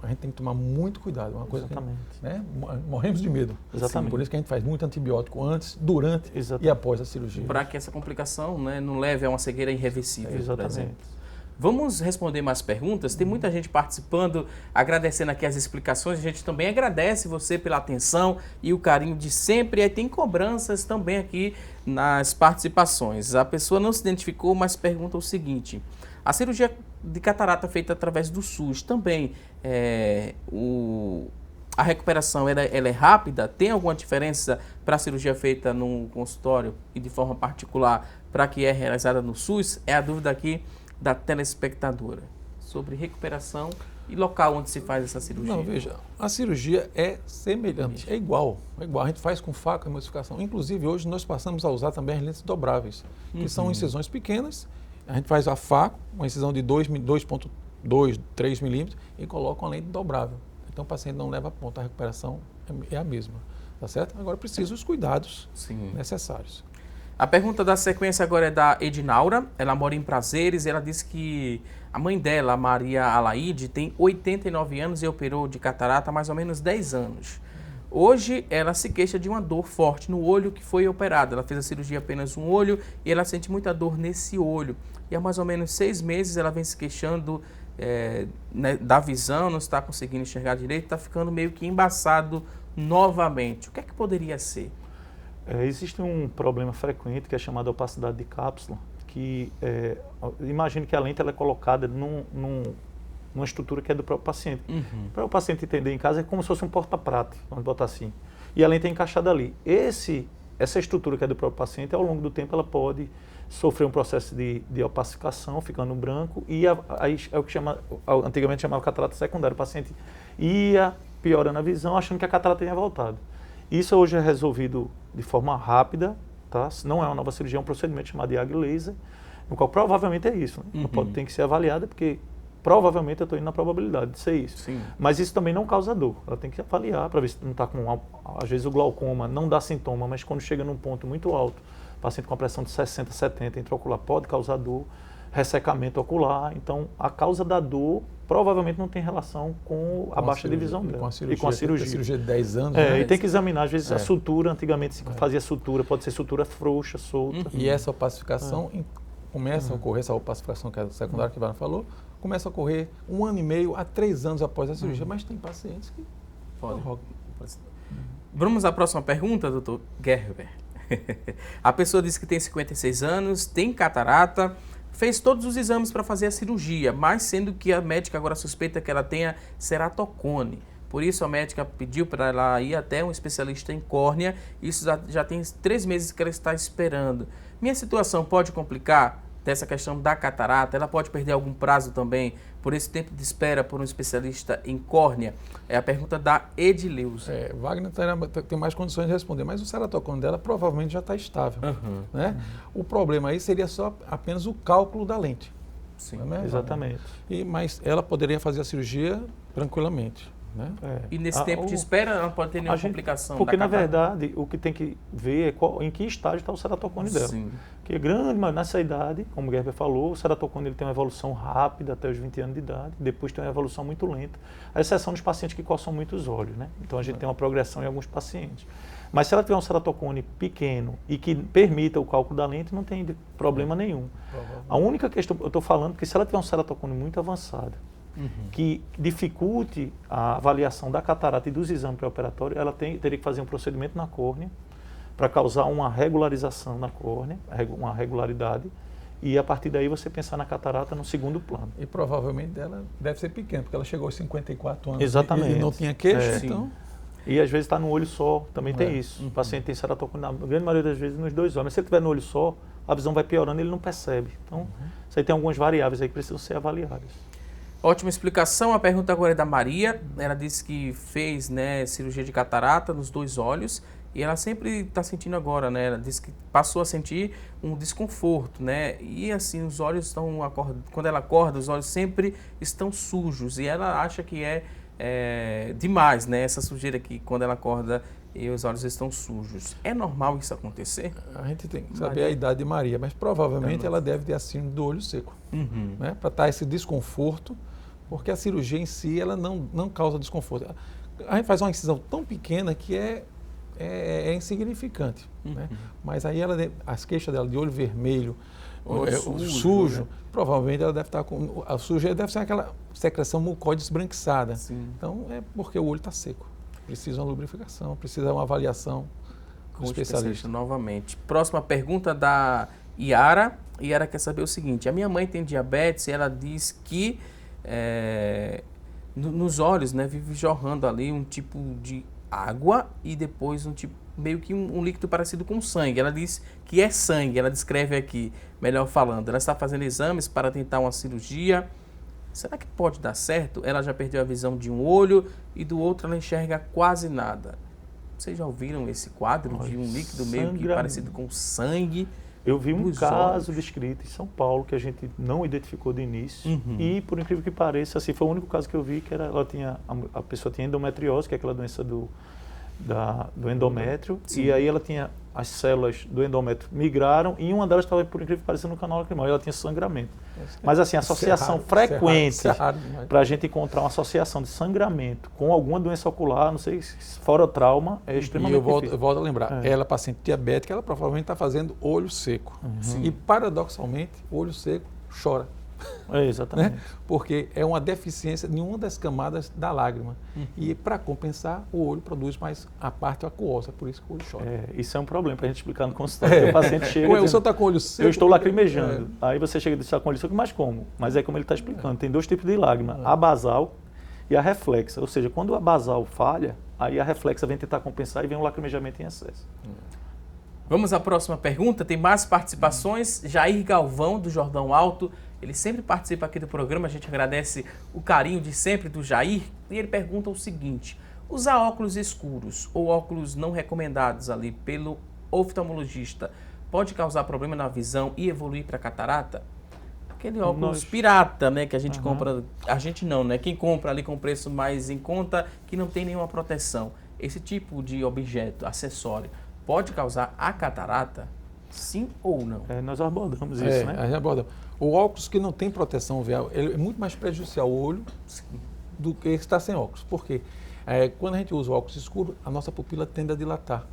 A gente tem que tomar muito cuidado. É uma coisa que, né, morremos de medo. Exatamente. Por isso que a gente faz muito antibiótico antes, durante e após a cirurgia. Para que essa complicação, né, não leve a uma cegueira irreversível, por exemplo. Exatamente. Vamos responder mais perguntas. Tem muita gente participando, agradecendo aqui as explicações. A gente também agradece você pela atenção e o carinho de sempre. E aí tem cobranças também aqui nas participações. A pessoa não se identificou, mas pergunta o seguinte: a cirurgia de catarata feita através do SUS também, a recuperação ela é rápida? Tem alguma diferença para a cirurgia feita no consultório e de forma particular para a que é realizada no SUS? É a dúvida aqui da telespectadora sobre recuperação e local onde se faz essa cirurgia. Não, veja, a cirurgia é semelhante, é igual. A gente faz com faca e emulsificação. Inclusive, hoje nós passamos a usar também as lentes dobráveis, que são incisões pequenas. A gente faz a faca, uma incisão de 2,2, 3 milímetros e coloca uma lente dobrável. Então, o paciente não leva a ponto, a recuperação é a mesma, tá certo? Agora, precisa os cuidados necessários. A pergunta da sequência agora é da Edinaura. Ela mora em Prazeres e ela disse que a mãe dela, a Maria Alaide, tem 89 anos e operou de catarata há mais ou menos 10 anos. Hoje, ela se queixa de uma dor forte no olho que foi operada. Ela fez a cirurgia apenas um olho e ela sente muita dor nesse olho. E há mais ou menos 6 meses ela vem se queixando da visão, não está conseguindo enxergar direito, está ficando meio que embaçado novamente. O que é que poderia ser? Existe um problema frequente que é chamado opacidade de cápsula, que imagine que a lente ela é colocada numa estrutura que é do próprio paciente. Para o paciente entender em casa, é como se fosse um porta-prato, vamos botar assim. E a lente é encaixada ali. Essa estrutura que é do próprio paciente, ao longo do tempo, ela pode sofrer um processo de opacificação, ficando branco, e aí é o que antigamente chamava catarata secundária. O paciente ia piorando a visão, achando que a catarata tinha voltado. Isso hoje é resolvido de forma rápida, tá? Não é uma nova cirurgia, é um procedimento chamado de IAG laser, no qual provavelmente é isso. Né? Tem que ser avaliada, porque provavelmente eu estou indo na probabilidade de ser isso. Sim. Mas isso também não causa dor. Ela tem que avaliar para ver se não está com... Às vezes o glaucoma não dá sintoma, mas quando chega num ponto muito alto, paciente com a pressão de 60, 70 intraocular pode causar dor, ressecamento ocular. Então, a causa da dor provavelmente não tem relação com a baixa de visão dela. E com a cirurgia. A cirurgia de 10 anos. E tem que examinar, às vezes, a sutura. Antigamente se fazia sutura, pode ser sutura frouxa, solta. E essa opacificação começa a ocorrer, essa opacificação que é secundária que a Ivana falou, começa a ocorrer 1 ano e meio a 3 anos após a cirurgia, mas tem pacientes que podem. Vamos à próxima pergunta, doutor Gerber. A pessoa disse que tem 56 anos, tem catarata, fez todos os exames para fazer a cirurgia, mas sendo que a médica agora suspeita que ela tenha ceratocone. Por isso a médica pediu para ela ir até um especialista em córnea. Isso já tem 3 meses que ela está esperando. Minha situação pode complicar? dessa questão da catarata, ela pode perder algum prazo também por esse tempo de espera por um especialista em córnea? É a pergunta da Edileuza. Wagner tem mais condições de responder, mas o ceratocone dela provavelmente já está estável. Né? O problema aí seria só apenas o cálculo da lente. Sim, né? Exatamente. Mas ela poderia fazer a cirurgia tranquilamente. Né? E nesse tempo de espera ela não pode ter nenhuma complicação? Porque, na verdade, o que tem que ver é em que estágio está o ceratocone dela. Sim. Porque nessa idade, como o Gerber falou, o ceratocone ele tem uma evolução rápida até os 20 anos de idade, depois tem uma evolução muito lenta, a exceção dos pacientes que coçam muito os olhos, né? Então a gente tem uma progressão em alguns pacientes. Mas se ela tiver um ceratocone pequeno e que permita o cálculo da lente, não tem problema nenhum. A única questão, eu estou falando que se ela tiver um ceratocone muito avançado, que dificulte a avaliação da catarata e dos exames pré-operatórios, ela teria que fazer um procedimento na córnea para causar uma regularização na córnea, uma regularidade, e a partir daí você pensar na catarata no segundo plano. E provavelmente ela deve ser pequena, porque ela chegou aos 54 anos. Exatamente. E não tinha queixo, então... E às vezes está no olho só, também tem isso. O paciente tem ceratocone, na grande maioria das vezes, nos 2 olhos. Mas se ele estiver no olho só, a visão vai piorando e ele não percebe. Então, isso aí tem algumas variáveis aí que precisam ser avaliadas. Ótima explicação. A pergunta agora é da Maria. Ela disse que fez, né, cirurgia de catarata nos 2 olhos e ela sempre está sentindo agora, né? Ela disse que passou a sentir um desconforto, né? E assim, os olhos estão, quando ela acorda, os olhos sempre estão sujos e ela acha que é demais, né? Essa sujeira que quando ela acorda e os olhos estão sujos. É normal isso acontecer? A gente tem que saber a idade de Maria, mas provavelmente ela deve ter a síndrome do olho seco, né? Para estar esse desconforto, porque a cirurgia em si ela não causa desconforto. A gente faz uma incisão tão pequena que é insignificante, né? Mas aí as queixas dela de olho vermelho, sujo, né? Provavelmente ela deve estar com... A sujeira deve ser aquela secreção mucoide esbranquiçada. Sim. Então é porque o olho está seco. Precisa uma lubrificação, precisa uma avaliação com o especialista. Novamente. Próxima pergunta da Yara. Yara quer saber o seguinte: a minha mãe tem diabetes e ela diz que nos olhos, né, vive jorrando ali um tipo de água e depois um tipo, meio que um líquido parecido com sangue. Ela diz que é sangue, ela descreve aqui, melhor falando. Ela está fazendo exames para tentar uma cirurgia. Será que pode dar certo? Ela já perdeu a visão de um olho e do outro ela enxerga quase nada. Vocês já ouviram esse quadro de um líquido meio que parecido com sangue? Eu vi um caso descrito em São Paulo que a gente não identificou de início e, por incrível que pareça, assim, foi o único caso que eu vi que a pessoa tinha endometriose, que é aquela doença do endométrio, e aí ela tinha as células do endométrio migraram e uma delas estava, por incrível que pareça, no canal lacrimal, e ela tinha sangramento. Mas assim, a associação frequente para a gente encontrar uma associação de sangramento com alguma doença ocular, não sei, fora trauma, é extremamente difícil. Eu volto a lembrar, ela, paciente diabética, ela provavelmente está fazendo olho seco. E, paradoxalmente, o olho seco chora. Exatamente. Né? Porque é uma deficiência em uma das camadas da lágrima. E, para compensar, o olho produz mais a parte aquosa, por isso que o olho chora. Isso é um problema para a gente explicar no consultório. O paciente chega o senhor está com o olho seco? Eu estou lacrimejando. Aí você chega e diz, está com o olho seco, mas como? Mas é como ele está explicando. Tem 2 tipos de lágrima, a basal e a reflexa. Ou seja, quando a basal falha, aí a reflexa vem tentar compensar e vem um lacrimejamento em excesso. Vamos à próxima pergunta. Tem mais participações. Jair Galvão, do Jordão Alto. Ele sempre participa aqui do programa. A gente agradece o carinho de sempre do Jair. E ele pergunta o seguinte: usar óculos escuros ou óculos não recomendados ali pelo oftalmologista pode causar problema na visão e evoluir para catarata? Aquele óculos pirata, né, que a gente compra... A gente não, né? Quem compra ali com preço mais em conta, que não tem nenhuma proteção. Esse tipo de objeto, acessório, pode causar a catarata? Sim ou não? Nós abordamos isso, né? A gente abordamos. O óculos que não tem proteção UVA, ele é muito mais prejudicial ao olho do que está sem óculos. Por quê? Quando a gente usa o óculos escuro, a nossa pupila tende a dilatar.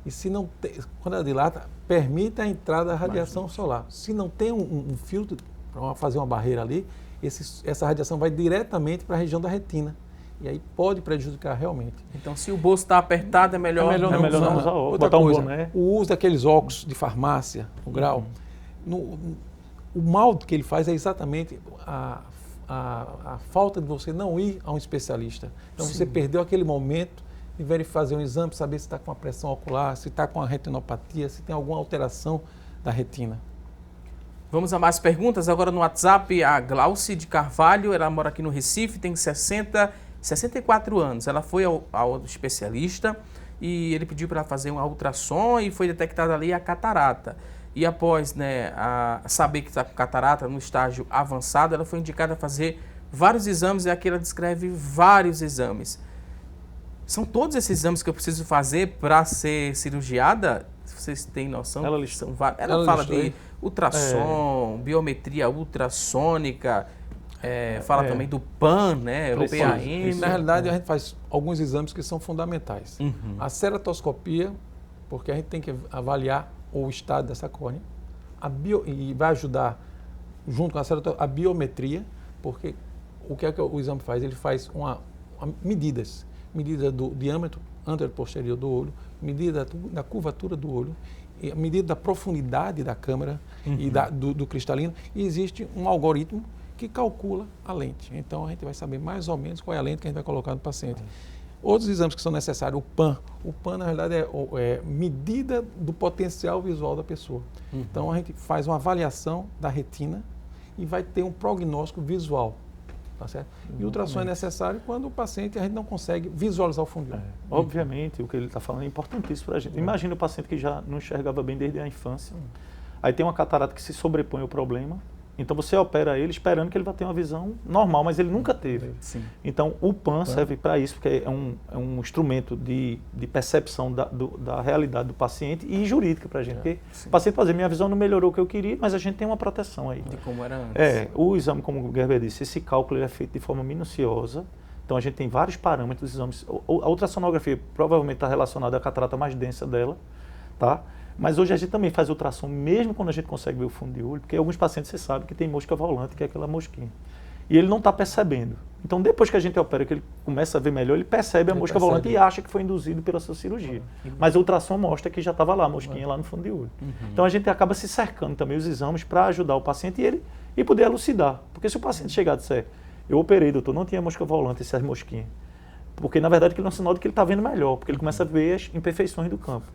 E se não tem, quando ela dilata, permite a entrada da radiação solar. Se não tem um filtro para fazer uma barreira ali, essa radiação vai diretamente para a região da retina. E aí pode prejudicar realmente. Então, se o bolso está apertado, é melhor não usar óculos. Outra coisa, o uso daqueles óculos de farmácia, o grau, o mal que ele faz é exatamente a falta de você não ir a um especialista. Então, você perdeu aquele momento de fazer um exame, saber se está com a pressão ocular, se está com a retinopatia, se tem alguma alteração da retina. Vamos a mais perguntas. Agora no WhatsApp, a Glauci de Carvalho, ela mora aqui no Recife, tem 64 anos. Ela foi ao especialista e ele pediu para fazer um ultrassom e foi detectada ali a catarata. E após, né, saber que está com catarata no estágio avançado, ela foi indicada a fazer vários exames e aqui ela descreve vários exames. São todos esses exames que eu preciso fazer para ser cirurgiada? Vocês têm noção? Ela listou. Ela fala de ultrassom, biometria ultrassônica, fala também do PAN, né? O PAM. Na realidade, a gente faz alguns exames que são fundamentais. Uhum. A ceratoscopia, porque a gente tem que avaliar o estado dessa córnea, e vai ajudar, junto com a biometria, porque o que é que o exame faz? Ele faz medidas do diâmetro anterior e posterior do olho, medida da curvatura do olho, a medida da profundidade da câmera e do cristalino, e existe um algoritmo que calcula a lente. Então a gente vai saber mais ou menos qual é a lente que a gente vai colocar no paciente. Outros exames que são necessários, o PAN na realidade é medida do potencial visual da pessoa. Então a gente faz uma avaliação da retina e vai ter um prognóstico visual. Tá certo? E o ultrassom é necessário quando o paciente a gente não consegue visualizar o fundinho. Obviamente, o que ele está falando é importantíssimo para a gente. Imagina o paciente que já não enxergava bem desde a infância. Aí tem uma catarata que se sobrepõe ao problema. Então você opera ele esperando que ele vai ter uma visão normal, mas ele nunca teve. Sim. Então o PAN serve para isso, porque é um instrumento de percepção da realidade do paciente e jurídica para a gente. Porque o paciente pode dizer, minha visão não melhorou o que eu queria, mas a gente tem uma proteção aí. De como era antes. O exame, como o Gerber disse, esse cálculo é feito de forma minuciosa. Então a gente tem vários parâmetros dos exames. A ultrassonografia provavelmente está relacionada à catarata mais densa dela, tá? Mas hoje a gente também faz ultrassom, mesmo quando a gente consegue ver o fundo de olho, porque alguns pacientes, você sabe que tem mosca volante, que é aquela mosquinha. E ele não está percebendo. Então, depois que a gente opera, que ele começa a ver melhor, ele percebe a mosca volante e acha que foi induzido pela sua cirurgia. Mas a ultrassom mostra que já estava lá, a mosquinha lá no fundo de olho. Então, a gente acaba se cercando também os exames para ajudar o paciente e poder elucidar. Porque se o paciente chegar e disser, eu operei, doutor, não tinha mosca volante, essas mosquinhas. Porque, na verdade, aquilo é um sinal de que ele está vendo melhor, porque ele começa a ver as imperfeições do campo.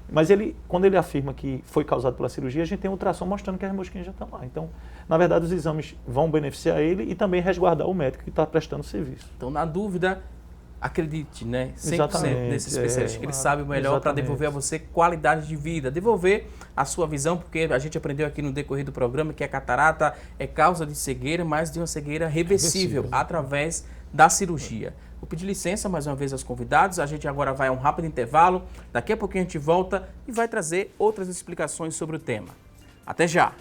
Mas quando ele afirma que foi causado pela cirurgia, a gente tem um ultrassom mostrando que as mosquinhas já estão lá. Então, na verdade, os exames vão beneficiar ele e também resguardar o médico que está prestando o serviço. Então, na dúvida, acredite, né? 100% Exatamente, nesse especialista, que ele sabe o melhor para devolver a você qualidade de vida, devolver a sua visão, porque a gente aprendeu aqui no decorrer do programa que a catarata é causa de cegueira, mas de uma cegueira reversível através da cirurgia. Vou pedir licença mais uma vez aos convidados, a gente agora vai a um rápido intervalo, daqui a pouquinho a gente volta e vai trazer outras explicações sobre o tema. Até já!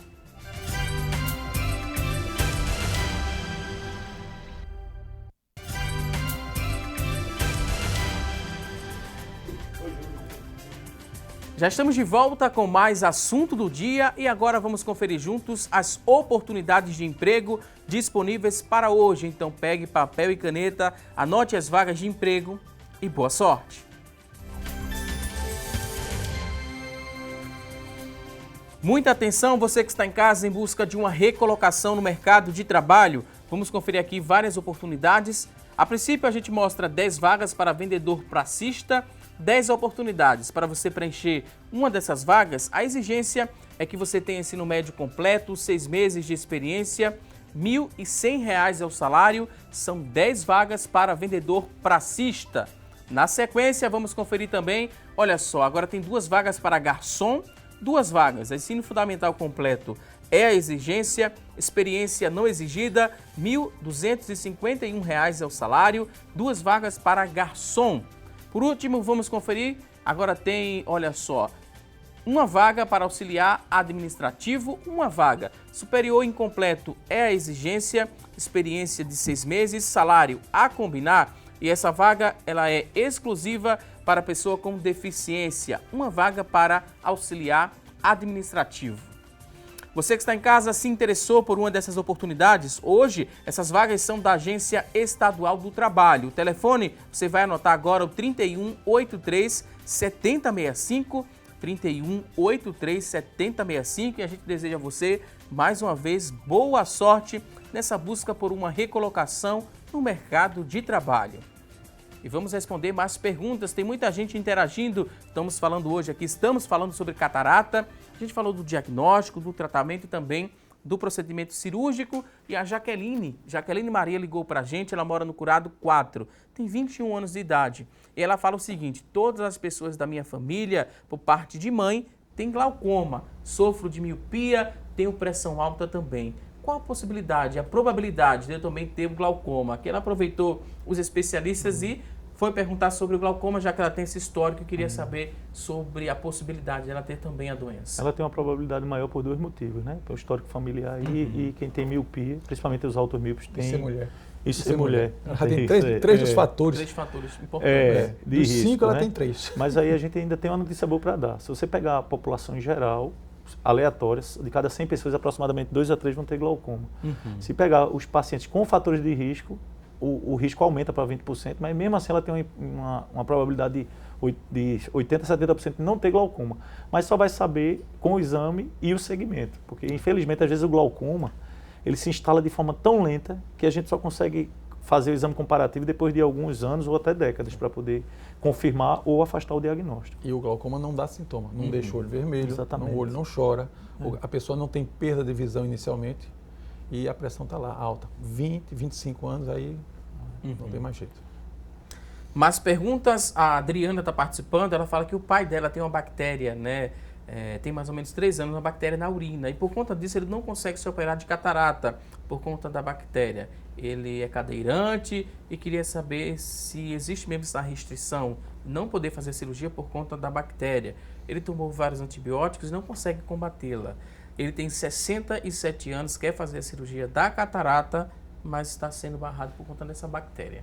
Já estamos de volta com mais assunto do dia e agora vamos conferir juntos as oportunidades de emprego disponíveis para hoje. Então pegue papel e caneta, anote as vagas de emprego e boa sorte! Muita atenção, você que está em casa em busca de uma recolocação no mercado de trabalho. Vamos conferir aqui várias oportunidades. A princípio a gente mostra 10 vagas para vendedor pracista, 10 oportunidades para você preencher uma dessas vagas. A exigência é que você tenha ensino médio completo, 6 meses de experiência, R$ 1.100 é o salário, são 10 vagas para vendedor pracista. Na sequência, vamos conferir também, olha só, agora tem 2 vagas para garçom, 2 vagas, ensino fundamental completo é a exigência, experiência não exigida, R$ 1.251 é o salário, 2 vagas para garçom. Por último, vamos conferir, agora tem, olha só, uma vaga para auxiliar administrativo, uma vaga. Superior incompleto é a exigência, experiência de 6 meses, salário a combinar. E essa vaga ela é exclusiva para pessoa com deficiência, uma vaga para auxiliar administrativo. Você que está em casa se interessou por uma dessas oportunidades? Hoje, essas vagas são da Agência Estadual do Trabalho. O telefone, você vai anotar agora o 3183 7065, 3183 7065, e a gente deseja a você, mais uma vez, boa sorte nessa busca por uma recolocação no mercado de trabalho. E vamos responder mais perguntas, tem muita gente interagindo, estamos falando sobre catarata, a gente falou do diagnóstico, do tratamento e também do procedimento cirúrgico. E a Jaqueline Maria ligou para a gente, ela mora no Curado 4, tem 21 anos de idade. E ela fala o seguinte: todas as pessoas da minha família, por parte de mãe, têm glaucoma, sofro de miopia, tenho pressão alta também. Qual a possibilidade, a probabilidade de eu também ter glaucoma? Aqui ela aproveitou os especialistas e foi perguntar sobre o glaucoma, já que ela tem esse histórico, e queria saber sobre a possibilidade de ela ter também a doença. Ela tem uma probabilidade maior por 2 motivos, né? Pelo histórico familiar e quem tem miopia, principalmente os automíopes, tem... Isso é mulher. Isso é mulher. Ela tem três dos fatores. 3 fatores importantes. De Dos risco, 5 ela né? tem 3. Mas aí a gente ainda tem uma notícia boa para dar. Se você pegar a população em geral, aleatórias, de cada 100 pessoas, aproximadamente 2 a 3 vão ter glaucoma. Se pegar os pacientes com fatores de risco, o risco aumenta para 20%, mas mesmo assim ela tem uma probabilidade de 80% a 70% de não ter glaucoma. Mas só vai saber com o exame e o segmento, porque infelizmente às vezes o glaucoma ele se instala de forma tão lenta que a gente só consegue fazer o exame comparativo depois de alguns anos ou até décadas para poder confirmar ou afastar o diagnóstico. E o glaucoma não dá sintoma, não deixa o olho vermelho, Exatamente. o olho não chora, a pessoa não tem perda de visão inicialmente e a pressão está lá alta. 20, 25 anos aí não tem mais jeito. Mas perguntas, a Adriana está participando, ela fala que o pai dela tem uma bactéria, né? Tem mais ou menos 3 anos, uma bactéria na urina, e por conta disso ele não consegue se operar de catarata por conta da bactéria. Ele é cadeirante e queria saber se existe mesmo essa restrição, não poder fazer cirurgia por conta da bactéria. Ele tomou vários antibióticos e não consegue combatê-la. Ele tem 67 anos, quer fazer a cirurgia da catarata, mas está sendo barrado por conta dessa bactéria.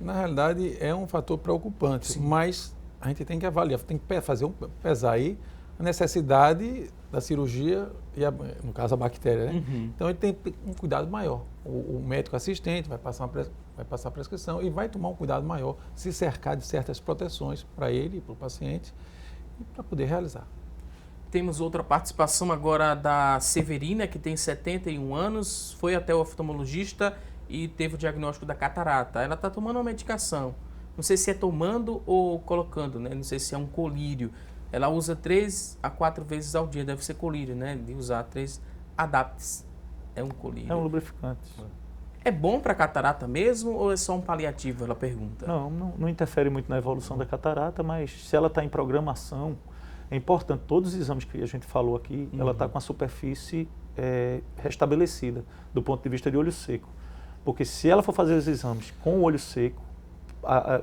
Na realidade é um fator preocupante, mas a gente tem que avaliar, tem que pesar aí a necessidade da cirurgia e, no caso, a bactéria, né? Então ele tem um cuidado maior. O médico assistente vai passar a prescrição e vai tomar um cuidado maior, se cercar de certas proteções para ele e para o paciente, para poder realizar. Temos outra participação agora da Severina, que tem 71 anos, foi até o oftalmologista e teve o diagnóstico da catarata. Ela está tomando uma medicação, não sei se é tomando ou colocando, né? Não sei se é um colírio. Ela usa 3 a 4 vezes ao dia, deve ser colírio, né? De usar 3 Adaptes. É um colírio. É um lubrificante. É bom para catarata mesmo ou é só um paliativo, ela pergunta? Não interfere muito na evolução da catarata, mas se ela está em programação, é importante, todos os exames que a gente falou aqui, ela está com a superfície restabelecida, do ponto de vista de olho seco. Porque se ela for fazer os exames com o olho seco,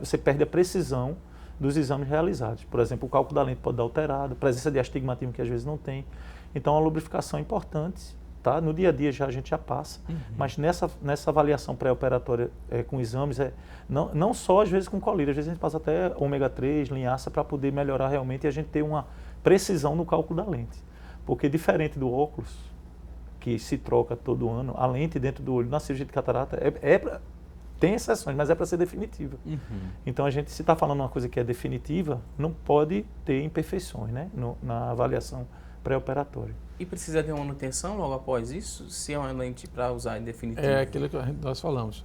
você perde a precisão dos exames realizados. Por exemplo, o cálculo da lente pode dar alterado, presença de astigmatismo que às vezes não tem. Então, a lubrificação é importante. Tá? No dia a dia a gente já passa, mas nessa avaliação pré-operatória com exames, não só às vezes com colírio, às vezes a gente passa até ômega 3, linhaça, para poder melhorar realmente e a gente ter uma precisão no cálculo da lente. Porque diferente do óculos, que se troca todo ano, a lente dentro do olho na cirurgia de catarata tem exceções, mas é para ser definitiva. Então a gente, se está falando uma coisa que é definitiva, não pode ter imperfeições, né, na avaliação pré-operatória. E precisa de uma manutenção logo após isso? Se é uma lente para usar em definitivo? É aquilo que nós falamos.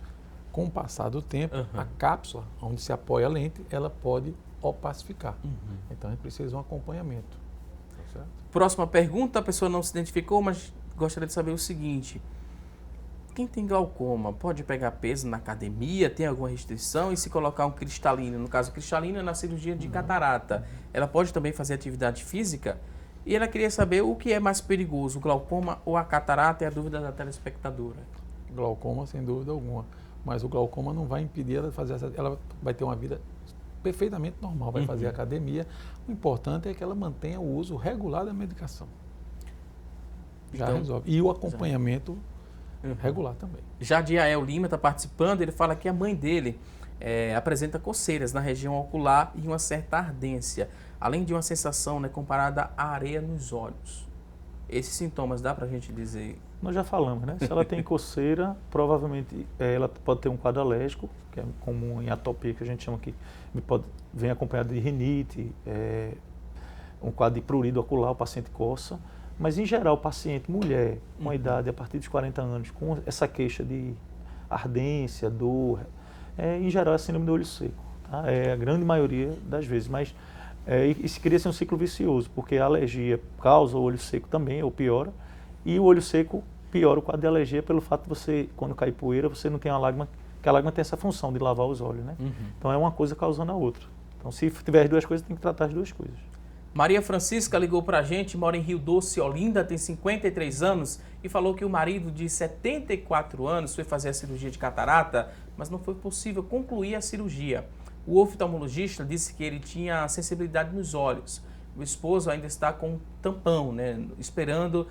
Com o passar do tempo, a cápsula onde se apoia a lente, ela pode opacificar. Então a gente precisa de um acompanhamento. Tá certo? Próxima pergunta, a pessoa não se identificou, mas gostaria de saber o seguinte: quem tem glaucoma pode pegar peso na academia? Tem alguma restrição? E se colocar um cristalino, no caso cristalino é na cirurgia de catarata, ela pode também fazer atividade física? E ela queria saber o que é mais perigoso, o glaucoma ou a catarata, é a dúvida da telespectadora. Glaucoma, sem dúvida alguma. Mas o glaucoma não vai impedir ela de fazer ela vai ter uma vida perfeitamente normal, vai fazer academia. O importante é que ela mantenha o uso regular da medicação. Já então, resolve. E o acompanhamento regular também. Jadiael Lima está participando, ele fala que a mãe dele apresenta coceiras na região ocular e uma certa ardência, além de uma sensação, né, comparada à areia nos olhos. Esses sintomas, dá para a gente dizer? Nós já falamos, né? Se ela tem coceira, provavelmente ela pode ter um quadro alérgico, que é comum em atopia, que a gente chama que vem acompanhado de rinite, um quadro de prurido ocular, o paciente coça. Mas, em geral, o paciente, mulher, com a idade a partir dos 40 anos, com essa queixa de ardência, dor, em geral é síndrome do olho seco. Tá? É a grande maioria das vezes, mas isso cria-se um ciclo vicioso, porque a alergia causa o olho seco também, ou piora, E o olho seco piora o quadro de alergia pelo fato de você, quando cai poeira, você não tem a lágrima, que a lágrima tem essa função de lavar os olhos, né? Então é uma coisa causando a outra. Então se tiver as duas coisas, tem que tratar as duas coisas. Maria Francisca ligou pra gente, mora em Rio Doce, Olinda, tem 53 anos e falou que o marido de 74 anos foi fazer a cirurgia de catarata, mas não foi possível concluir a cirurgia. O oftalmologista disse que ele tinha sensibilidade nos olhos. O esposo ainda está com um tampão, né, esperando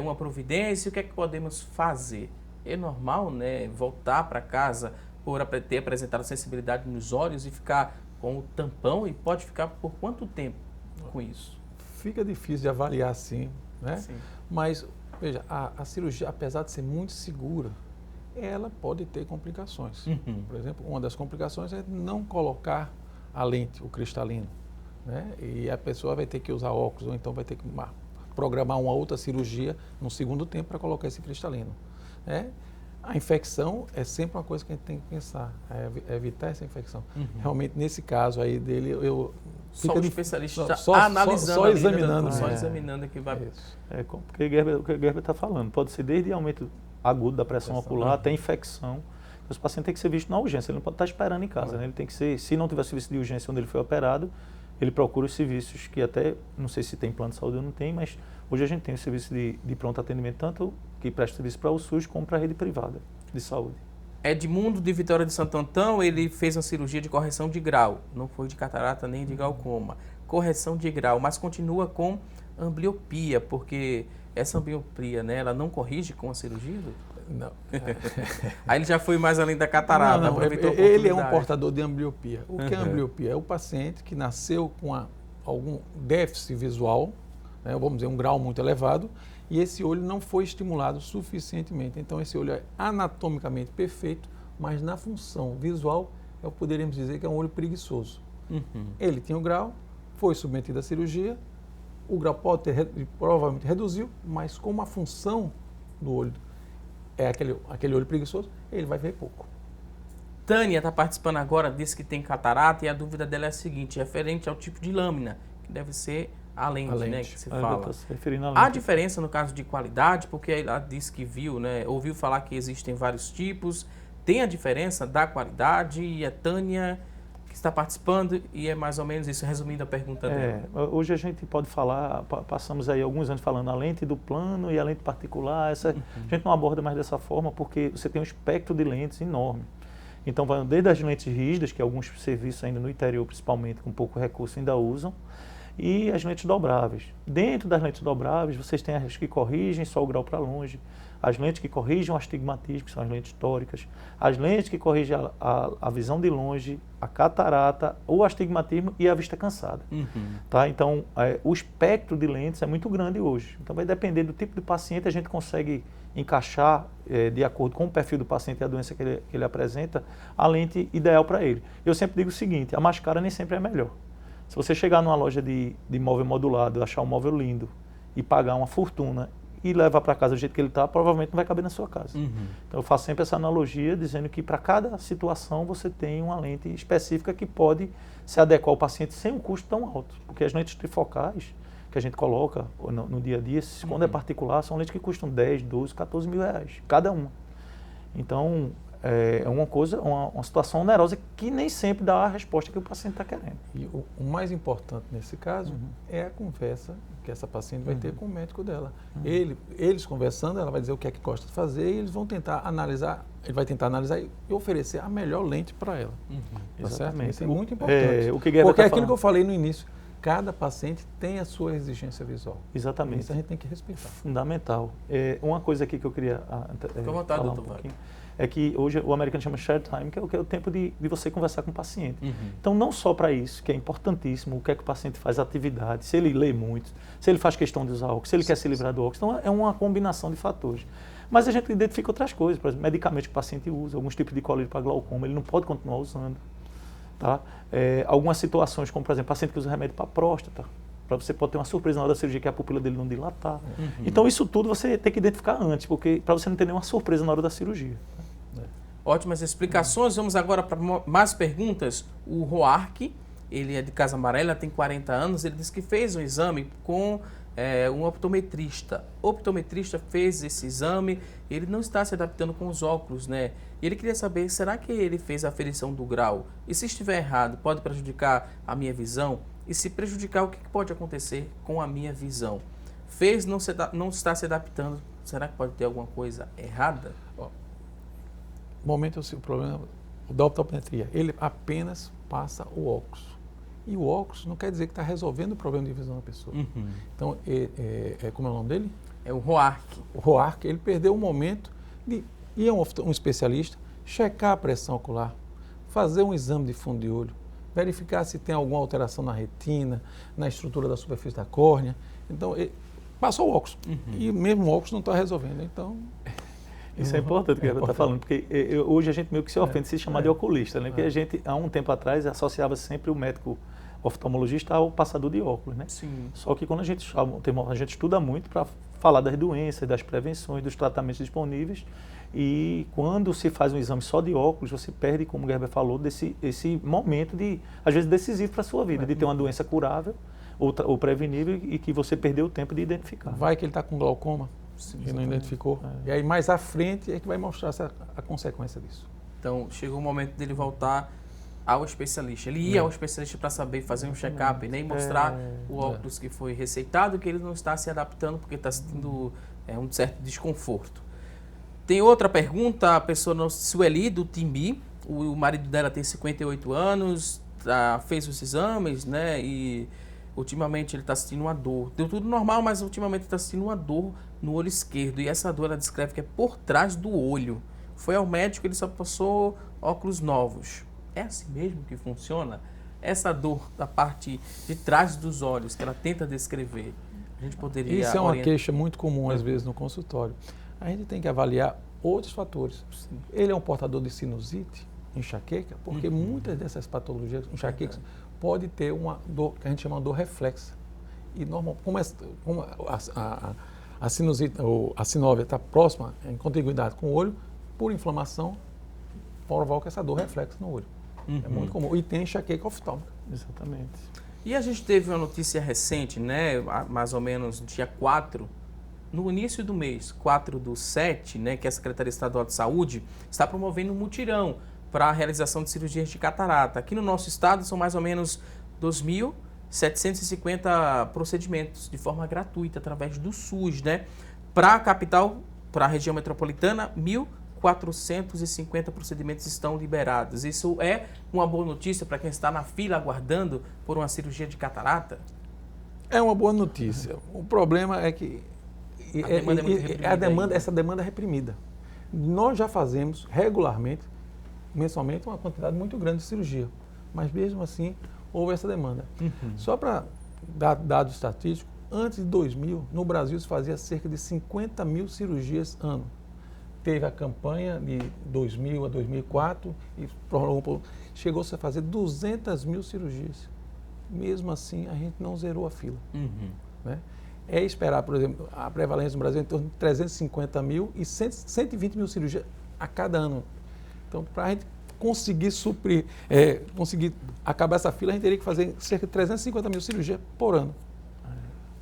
uma providência. O que é que podemos fazer? É normal, né, voltar para casa por ter apresentado sensibilidade nos olhos e ficar com o tampão? E pode ficar por quanto tempo com isso? Fica difícil de avaliar assim, né? Sim. Mas, veja, a cirurgia, apesar de ser muito segura, ela pode ter complicações. Por exemplo, uma das complicações é não colocar a lente, o cristalino, né? E a pessoa vai ter que usar óculos, ou então vai ter que programar uma outra cirurgia no segundo tempo para colocar esse cristalino, né? A infecção é sempre uma coisa que a gente tem que pensar, é evitar essa infecção. Realmente, nesse caso aí dele, Só o especialista só analisando, só examinando. Só examinando que vai... Porque o que o Gerber está falando, pode ser desde aumento agudo da pressão ocular até infecção. Os pacientes têm que ser vistos na urgência, ele não pode estar esperando em casa, né? Ele tem que ser, se não tiver serviço de urgência onde ele foi operado, ele procura os serviços que até, não sei se tem plano de saúde ou não tem, mas hoje a gente tem o serviço de pronto atendimento, tanto que presta serviço para o SUS como para a rede privada de saúde. Edmundo de Vitória de Santo Antão, ele fez uma cirurgia de correção de grau, não foi de catarata nem de glaucoma, correção de grau, mas continua com ambliopia, porque essa ambliopia, né, ela não corrige com a cirurgia? Não. Aí ele já foi mais além da catarata, aproveitou a ele é um oportunidade. portador de ambliopia. O que é ambliopia? É o paciente que nasceu com algum déficit visual, né, vamos dizer, um grau muito elevado, e esse olho não foi estimulado suficientemente. Então, esse olho é anatomicamente perfeito, mas na função visual, poderíamos dizer que é um olho preguiçoso. Ele tinha o grau, foi submetido à cirurgia, o grau provavelmente reduziu, mas como a função do olho é aquele olho preguiçoso, ele vai ver pouco. Tânia está participando agora, disse que tem catarata e a dúvida dela é a seguinte, referente ao tipo de lâmina, que deve ser a lente, né, que se fala. Há diferença no caso de qualidade, porque ela disse que viu, né, ouviu falar que existem vários tipos, tem a diferença da qualidade e a Tânia que está participando e é mais ou menos isso, resumindo a pergunta dela. Hoje a gente pode falar, passamos aí alguns anos falando a lente do plano e a lente particular, a gente não aborda mais dessa forma porque você tem um espectro de lentes enorme. Então, desde as lentes rígidas, que alguns serviços ainda no interior, principalmente, com pouco recurso, ainda usam, e as lentes dobráveis. Dentro das lentes dobráveis, vocês têm as que corrigem só o grau para longe, as lentes que corrigem o astigmatismo, que são as lentes tóricas, as lentes que corrigem a visão de longe, a catarata, o astigmatismo e a vista cansada. Tá? Então, o espectro de lentes é muito grande hoje. Então, vai depender do tipo de paciente, a gente consegue encaixar, de acordo com o perfil do paciente e a doença que ele apresenta, a lente ideal para ele. Eu sempre digo o seguinte, a mais cara nem sempre é melhor. Se você chegar numa loja de móvel modulado, achar um móvel lindo e pagar uma fortuna e levar para casa do jeito que ele está, provavelmente não vai caber na sua casa. Então eu faço sempre essa analogia dizendo que para cada situação você tem uma lente específica que pode se adequar ao paciente sem um custo tão alto. Porque as lentes trifocais que a gente coloca no dia a dia, quando é particular, são lentes que custam 10, 12, 14 mil reais, cada uma. Então, é uma coisa, uma situação onerosa que nem sempre dá a resposta que o paciente está querendo. E o mais importante nesse caso é a conversa que essa paciente vai ter com o médico dela. Eles conversando, ela vai dizer o que é que gosta de fazer e eles vão tentar analisar, ele vai tentar analisar e oferecer a melhor lente para ela. Tá certo? Isso é muito importante. Porque é aquilo que eu falei no início, cada paciente tem a sua exigência visual. Exatamente. Isso a gente tem que respeitar. Fundamental. Uma coisa aqui que eu queria Fica à vontade, falar doutor pouquinho, é que hoje o americano chama share time, que é o tempo de você conversar com o paciente. Então, não só para isso, que é importantíssimo, o que é que o paciente faz atividade, se ele lê muito, se ele faz questão de usar óculos, se ele quer se livrar do óculos. Então, é uma combinação de fatores. Mas a gente identifica outras coisas, por exemplo, medicamentos que o paciente usa, alguns tipos de colírio para glaucoma, ele não pode continuar usando. Tá? Algumas situações, como por exemplo, paciente que usa remédio para próstata, para você pode ter uma surpresa na hora da cirurgia que é a pupila dele não dilatar. Então isso tudo você tem que identificar antes, porque para você não ter nenhuma surpresa na hora da cirurgia. Ótimas explicações. Vamos agora para mais perguntas. O Roark, ele é de Casa Amarela, tem 40 anos, ele disse que fez um exame com um optometrista. O optometrista fez esse exame, ele não está se adaptando com os óculos, né? E ele queria saber, será que ele fez a aferição do grau? E se estiver errado, pode prejudicar a minha visão? E se prejudicar, o que pode acontecer com a minha visão? Fez, não está se adaptando, será que pode ter alguma coisa errada? No momento, o problema da optometria, ele apenas passa o óculos. E o óculos não quer dizer que está resolvendo o problema de visão da pessoa. Uhum. Então, como é o nome dele? É o ROARC. O ROARC, ele perdeu o momento de ir a um especialista, checar a pressão ocular, fazer um exame de fundo de olho, verificar se tem alguma alteração na retina, na estrutura da superfície da córnea. Então, passou o óculos. Uhum. E mesmo o óculos não está resolvendo. Então... Isso é importante o que a está falando, porque hoje a gente meio que se ofende se chamar de oculista, né? Porque a gente, há um tempo atrás, associava sempre o médico oftalmologista ao passador de óculos, né? Sim. Só que quando a gente estuda muito para falar das doenças, das prevenções, dos tratamentos disponíveis, e quando se faz um exame só de óculos, você perde, como o Gerber falou, esse momento às vezes decisivo para a sua vida, de ter uma doença curável ou prevenível e que você perdeu o tempo de identificar. Vai que ele está com glaucoma. Sim, que não identificou. E aí mais à frente é que vai mostrar a consequência disso. Então, chegou o momento dele voltar ao especialista. Ele ia ao especialista para saber fazer um check-up, né? E mostrar o óculos que foi receitado, que ele não está se adaptando porque está sentindo um certo desconforto. Tem outra pergunta, a pessoa Sueli, do Timbi. O marido dela tem 58 anos, fez os exames, né? E ultimamente ele está sentindo uma dor. Deu tudo normal, mas ultimamente está sentindo uma dor no olho esquerdo. E essa dor ela descreve que é por trás do olho. Foi ao médico, ele só passou óculos novos. É assim mesmo que funciona? Essa dor da parte de trás dos olhos que ela tenta descrever, a gente poderia Isso é uma queixa muito comum às vezes no consultório. A gente tem que avaliar outros fatores. Sim. Ele é um portador de sinusite, enxaqueca, porque muitas dessas patologias, enxaquecas, pode ter uma dor que a gente chama de dor reflexa. E normal, como a sinusite ou a sinóvia está próxima, em contiguidade com o olho, por inflamação, provoca essa dor reflexa no olho. É muito comum. E tem enxaqueca oftálmica. Exatamente. E a gente teve uma notícia recente, né, mais ou menos dia 4, no início do mês, 4/7, né, que a Secretaria Estadual de Saúde está promovendo um mutirão para a realização de cirurgias de catarata. Aqui no nosso estado são mais ou menos 2.750 procedimentos de forma gratuita através do SUS, né? Para a capital, para a região metropolitana, 1.450 procedimentos estão liberados. Isso é uma boa notícia para quem está na fila aguardando por uma cirurgia de catarata? É uma boa notícia. O problema é que essa demanda é reprimida. Nós já fazemos regularmente, mensalmente, uma quantidade muito grande de cirurgia, mas mesmo assim houve essa demanda. Só para dar dados estatísticos, antes de 2000, no Brasil se fazia cerca de 50 mil cirurgias ano. Teve a campanha de 2000 a 2004 e chegou-se a fazer 200 mil cirurgias. Mesmo assim, a gente não zerou a fila. Né? É esperar, por exemplo, a prevalência no Brasil é em torno de 350 mil e 120 mil cirurgias a cada ano. Então, para a gente conseguir suprir, conseguir acabar essa fila, a gente teria que fazer cerca de 350 mil cirurgias por ano.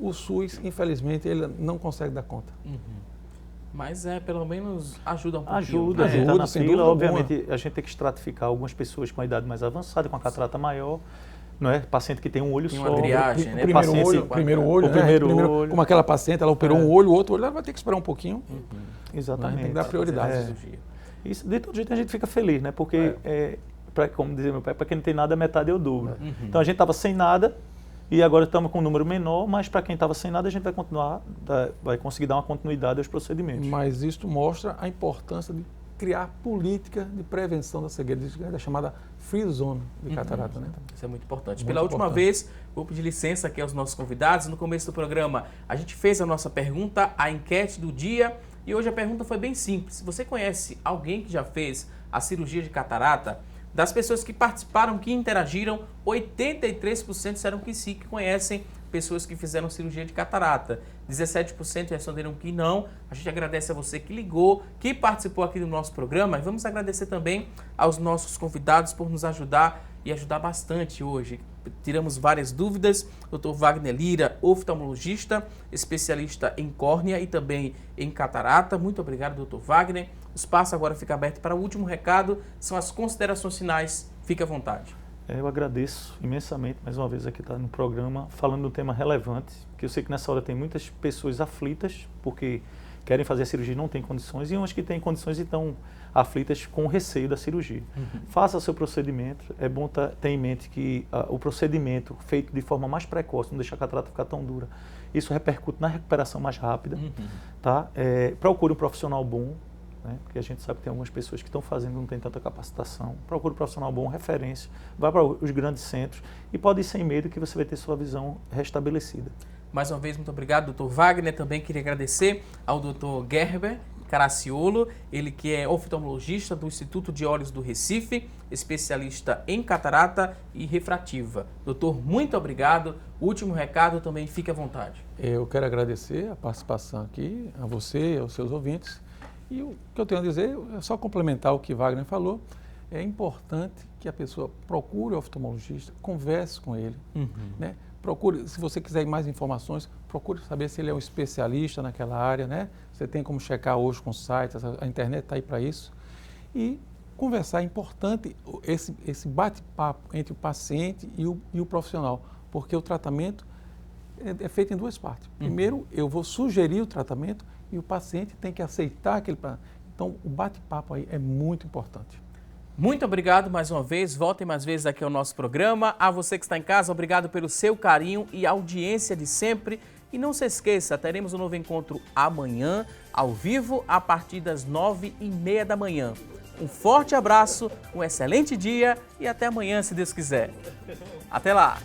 O SUS, infelizmente, ele não consegue dar conta. Mas pelo menos ajuda um pouquinho. Ajuda, né? tá na sem fila. dúvida Obviamente, a gente tem que estratificar algumas pessoas com a idade mais avançada, com a catarata maior. Não é? Paciente que tem um olho Tem só. uma triagem, né? Primeiro olho. Como aquela paciente, ela operou um olho, o outro olho, ela vai ter que esperar um pouquinho. Exatamente. Tem que dar prioridade. Isso, de todo jeito a gente fica feliz, né? Porque, como dizia meu pai, para quem não tem nada, metade é o dobro. Então a gente estava sem nada e agora estamos com um número menor, mas para quem estava sem nada, a gente vai conseguir dar uma continuidade aos procedimentos. Mas isso mostra a importância de criar política de prevenção da cegueira, da chamada free zone de catarata. Né? Isso é muito importante. Muito Pela última importante. vez, vou pedir licença aqui aos nossos convidados. No começo do programa, a gente fez a nossa pergunta, a enquete do dia, e hoje a pergunta foi bem simples. Você conhece alguém que já fez a cirurgia de catarata? Das pessoas que participaram, que interagiram, 83% disseram que sim, que conhecem pessoas que fizeram cirurgia de catarata. 17% responderam que não. A gente agradece a você que ligou, que participou aqui do nosso programa. E vamos agradecer também aos nossos convidados por nos ajudar e ajudar bastante hoje. tiramos várias dúvidas. Dr. Wagner Lira, oftalmologista, especialista em córnea e também em catarata. Muito obrigado, Dr. Wagner. O espaço agora fica aberto para o último recado, são as considerações finais. Fique à vontade. Eu agradeço imensamente, mais uma vez, aqui estar no programa, falando de um tema relevante, que eu sei que nessa hora tem muitas pessoas aflitas, porque querem fazer a cirurgia e não têm condições, e umas que têm condições e estão aflitas com o receio da cirurgia. Faça seu procedimento, é bom ter em mente que o procedimento feito de forma mais precoce, não deixar a catarata ficar tão dura, isso repercute na recuperação mais rápida, tá? Procure um profissional bom, né? Porque a gente sabe que tem algumas pessoas que estão fazendo, não tem tanta capacitação. Procure um profissional bom, referência, vá para os grandes centros e pode ir sem medo que você vai ter sua visão restabelecida. Mais uma vez, muito obrigado, Dr. Wagner. Também queria agradecer ao Dr. Gerber Caraciolo, ele que é oftalmologista do Instituto de Olhos do Recife, especialista em catarata e refrativa. Doutor, muito obrigado. Último recado também, fique à vontade. Eu quero agradecer a participação aqui, a você e aos seus ouvintes. E o que eu tenho a dizer é só complementar o que Wagner falou. É importante que a pessoa procure o oftalmologista, converse com ele, né? Procure, se você quiser mais informações, procure saber se ele é um especialista naquela área, né? Você tem como checar hoje com sites, a internet está aí para isso. E conversar, é importante esse bate-papo entre o paciente e o profissional, porque o tratamento é feito em duas partes. Primeiro, eu vou sugerir o tratamento e o paciente tem que aceitar aquele... Então, o bate-papo aí é muito importante. Muito obrigado mais uma vez, voltem mais vezes aqui ao nosso programa. A você que está em casa, obrigado pelo seu carinho e audiência de sempre. E não se esqueça, teremos um novo encontro amanhã, ao vivo, a partir das 9h30 da manhã. Um forte abraço, um excelente dia e até amanhã, se Deus quiser. Até lá!